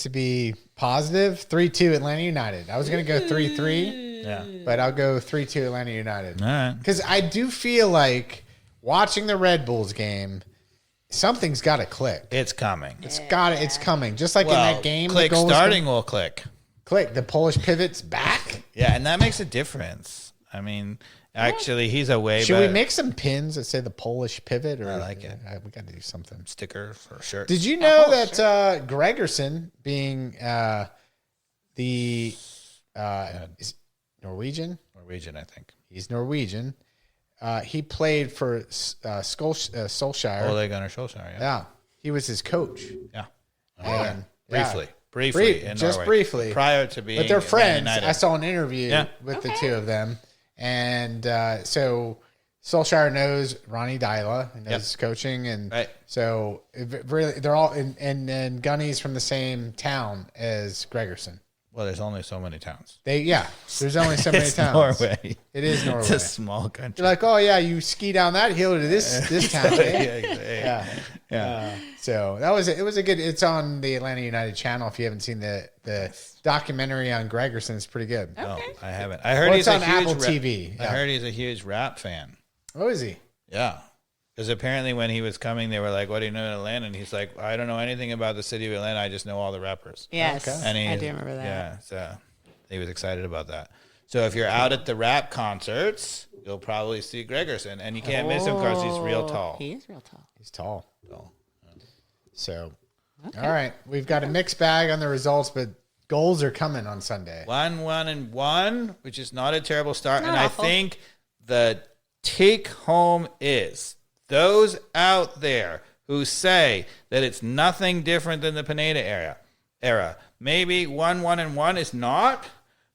to be positive, 3-2 Atlanta United. I was going to go 3-3, Yeah. but I'll go 3-2 Atlanta United. All right. Because I do feel like watching the Red Bulls game, something's got to click. It's coming. It's coming. Just like in that game, click the goals starting will click. click. The Polish pivot's back. Yeah, and that makes a difference. I mean, actually, he's a way Should better we make some pins that say the Polish pivot? Or I like it. We got to do something. sticker for sure. Did you know that Gregerson, being is Norwegian? Norwegian, I think. He's Norwegian. He played for Solskjaer. Ole Gunnar Solskjaer, yeah. Yeah, he was his coach. Yeah. And, Briefly. yeah. Briefly. in Just Norway. briefly. Prior to being But they're Man friends. United. I saw an interview with the 2 of them. And so Solskjaer knows Ronnie Dyla and knows his coaching. And Right. so really, they're all, and Gunny's from the same town as Gregerson. Well, there's only so many towns. There's only so many It's towns. Norway. It is Norway. It's a small country. You're like, oh yeah, you ski down that hill to this town. yeah. So it was a good. It's on the Atlanta United channel. If you haven't seen the documentary on Gregerson, it's pretty good. No, I haven't. I heard Well, he's it's on a huge Apple rap- TV. I Yeah. heard he's a huge rap fan. Oh, is he? Yeah. Because apparently when he was coming, they were like, what do you know in Atlanta? And he's like, I don't know anything about the city of Atlanta. I just know all the rappers. Yes. And I do remember that. Yeah, so he was excited about that. So if you're out at the rap concerts, you'll probably see Gregerson. And you can't miss him because he's real tall. He is real tall. He's tall. So, all right, we've got a mixed bag on the results, but goals are coming on Sunday. 1-1-1, which is not a terrible start. Not and awful. I think the take home is Those out there who say that it's nothing different than the Pineda era. Maybe 1-1-1 is not,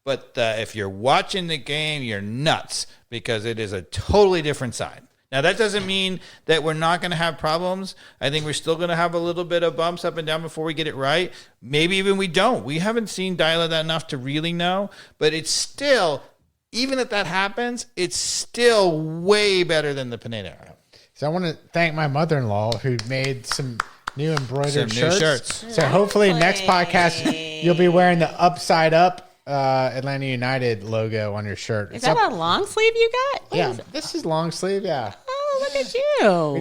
but if you're watching the game, you're nuts because it is a totally different side. Now, that doesn't mean that we're not going to have problems. I think we're still going to have a little bit of bumps up and down before we get it right. Maybe even we don't. We haven't seen Dyla that enough to really know, but it's still, even if that happens, it's still way better than the Pineda era. So I want to thank my mother-in-law who made some new embroidered shirts. So hopefully next podcast you'll be wearing the upside up Atlanta United logo on your shirt. Is that a long sleeve you got? Yeah, this is long sleeve. Yeah. Oh, look at you. We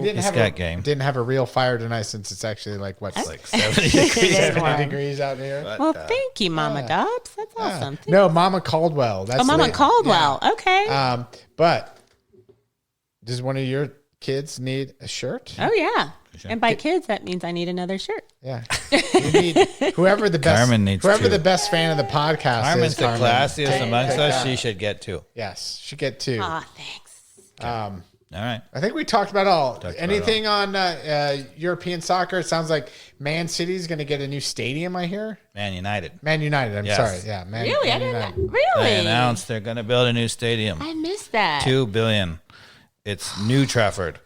didn't have a real fire tonight since it's actually like 70 degrees out here. Well, thank you, Mama Dobbs. That's awesome. No, Mama Caldwell. That's Mama Caldwell. Yeah. Okay. But does one of your kids need a shirt? Oh yeah. And by kids, that means I need another shirt. Yeah. You need whoever the best Carmen needs whoever two. the best fan of the podcast Carmen's is. the classiest amongst us. She should get two. Yes, she get two. Thanks. All right. I think we talked about all. Anything on European soccer? It sounds like Man City's going to get a new stadium, I hear. Man United. I'm Yes. sorry. Yeah, Really? I didn't United. really? They announced they're going to build a new stadium. I missed that. $2 billion. It's New Trafford.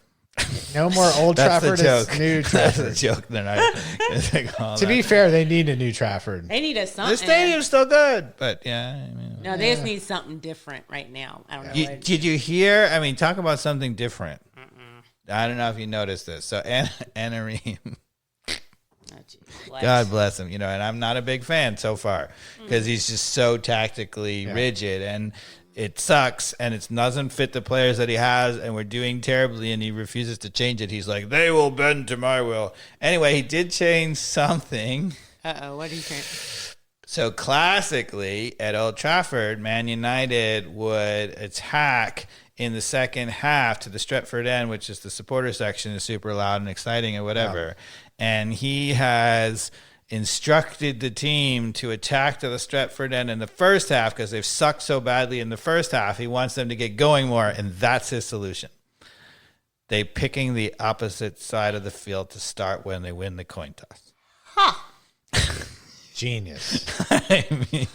No more Old That's Trafford. the joke. It's New That's Trafford. the joke. They're not. To be fair, they need a new Trafford. They need a something. The stadium's still good, but yeah. I mean, No, they just need something different right now. I don't know. did you hear? I mean, talk about something different. I don't know if you noticed this. So Anna Reem, God bless him. And I'm not a big fan so far because he's just so tactically rigid and it sucks and it doesn't fit the players that he has and we're doing terribly and he refuses to change it. He's like, they will bend to my will. Anyway, he did change something. What did he change? So classically at Old Trafford, Man United would attack in the second half to the Stretford end, which is the supporter section, is super loud and exciting and whatever. And he has instructed the team to attack to the Stretford end in the first half because they've sucked so badly in the first half. He wants them to get going more, and that's his solution. They picking the opposite side of the field to start when they win the coin toss. Genius. I mean,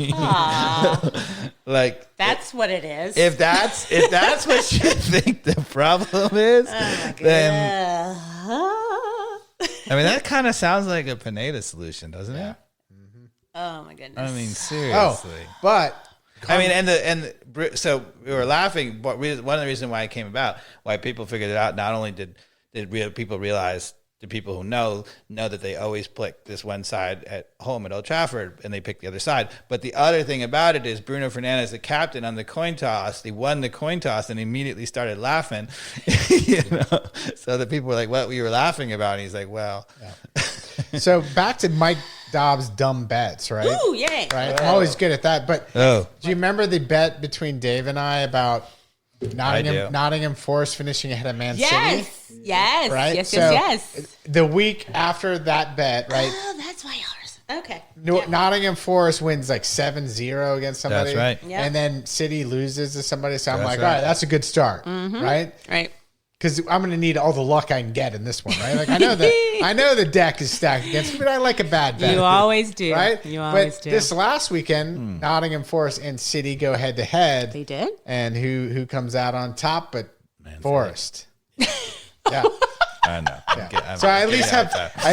like That's what it is. if that's what you think the problem is, then I mean that kind of sounds like a Pineda solution, doesn't it? Oh my goodness. I mean, seriously. But I mean, so we were laughing. But one of the reasons why it came about, why people figured it out, not only did people realize, the people who know that they always pick this one side at home at Old Trafford, and they pick the other side. But the other thing about it is Bruno Fernandes, the captain on the coin toss, he won the coin toss and immediately started laughing. So the people were like, "What were you laughing about?" And he's like, "Well." Yeah. So back to Mike Dobbs' dumb bets, right? Ooh, yay. Right. I'm always good at that. But do you remember the bet between Dave and I about Nottingham Forest finishing ahead of Man City? Yes. Right? Yes. The week after that bet, right? Oh, that's why ours. Okay. Nottingham Forest wins like 7-0 against somebody. That's right. Yep. And then City loses to somebody. So I'm That's like, right. all right, that's a good start. Right? Right. Because I'm going to need all the luck I can get in this one, right? Like I know the deck is stacked against me, but I like a bad bet. You always do. Right? You always do. This last weekend, Nottingham Forest and City go head to head. They did? And who comes out on top but Forest? Yeah. I know. So I at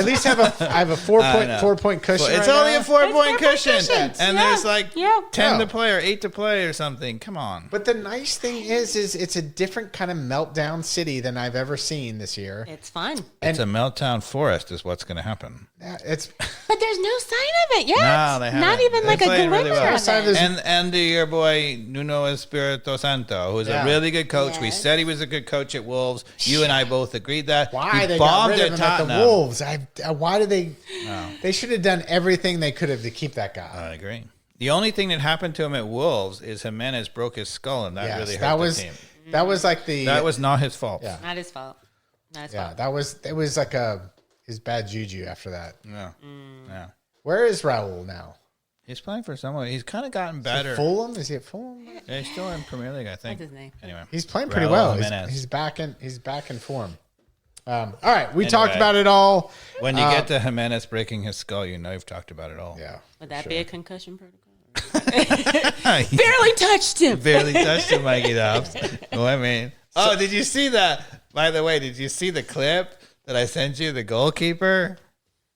least have a 4 point cushion. Well, it's right only now. a 4-point cushion, cushions. and Yeah. there's like Yeah. 10 to No. play or 8 to play or something. Come on. But the nice thing is it's a different kind of meltdown City than I've ever seen this year. It's fun. It's a meltdown forest is what's going to happen. It's But there's no sign of it yet. No, they haven't. Not even They like a played glimmer really well. of Sign of it. this- And your boy Nuno Espirito Santo, who's a really good coach. We said he was a good coach at Wolves. You and I both agreed that. why he they got bombed rid of him at the Tottenham. Wolves. Why did they? They should have done everything they could have to keep that guy. I agree. The only thing that happened to him at Wolves is Jimenez broke his skull, and that really hurt the team. That was like the. That was not his fault. Yeah. Not his fault. Not his Yeah, fault. it was like his bad juju after that. Yeah. Yeah. Where is Raul now? He's playing for someone. He's kind of gotten better. Fulham? Is he at Fulham? Yeah, he's still in Premier League, I think. What's his name? Anyway, He's playing pretty Raul well. Jimenez. He's back in form. All right, we talked about it all. When you get to Jimenez breaking his skull, you know you've talked about it all. Yeah. Would that be a concussion protocol? Barely touched him. Barely touched him, Mikey Dobbs. Well, I mean, did you see that? By the way, did you see the clip that I sent you? The goalkeeper,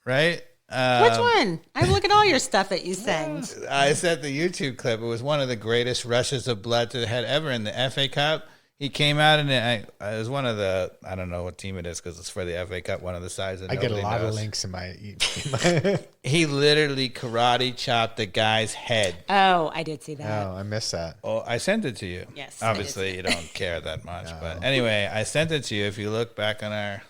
right? Which one? I look at all your stuff that you send. I sent the YouTube clip. It was one of the greatest rushes of blood to the head ever in the FA Cup. He came out and it was one of the, I don't know what team it is because it's for the FA Cup, one of the sides. I get a lot of links in my. He literally karate chopped the guy's head. Oh, I did see that. Oh, I missed that. Oh, I sent it to you. Yes. Obviously, you don't care that much. No. But anyway, I sent it to you. If you look back on our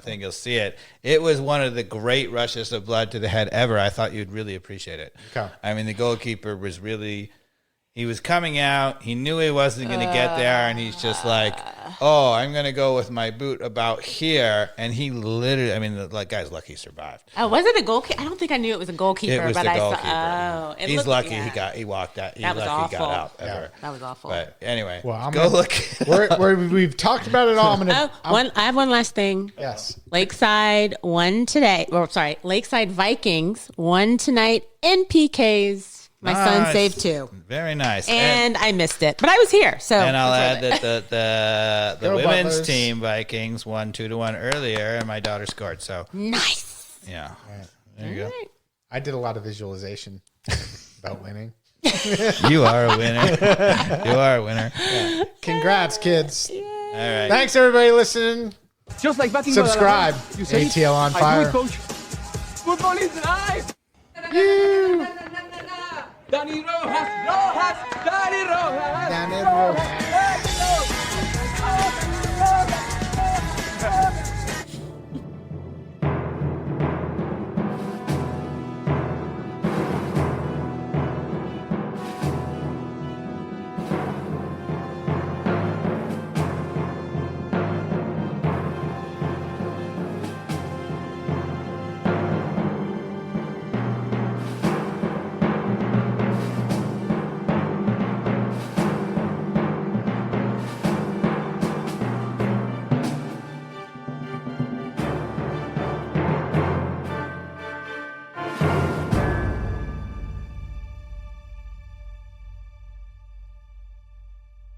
thing, you'll see it. It was one of the great rushes of blood to the head ever. I thought you'd really appreciate it. Okay. I mean, the goalkeeper was really... He was coming out. He knew he wasn't going to get there, and he's just like, "Oh, I'm going to go with my boot about here." And he literally, I mean, the guy's lucky he survived. Oh, was it a goalkeeper? I don't think I knew it was a goalkeeper. It was but the I goalkeeper. saw. Oh, he's lucky he walked out. That was awful. He got out. Yeah, that was awful. But anyway, well, look. We've talked about it all. I have one last thing. Yes. Lakeside won today. Lakeside Vikings won tonight in PKs. My son saved 2. Very nice. And I missed it, but I was here. So and I'll add that the women's Butlers. team Vikings won 2-1 earlier, and my daughter scored. So nice. Yeah. Right. There you go. I did a lot of visualization about winning. You are a winner. You are a winner. Yeah. Congrats, kids. All right. Thanks, everybody listening. Just like back in Subscribe. ATL on fire. Coach. Football is life. You. Danny Rojas, Danny Rojas. Danny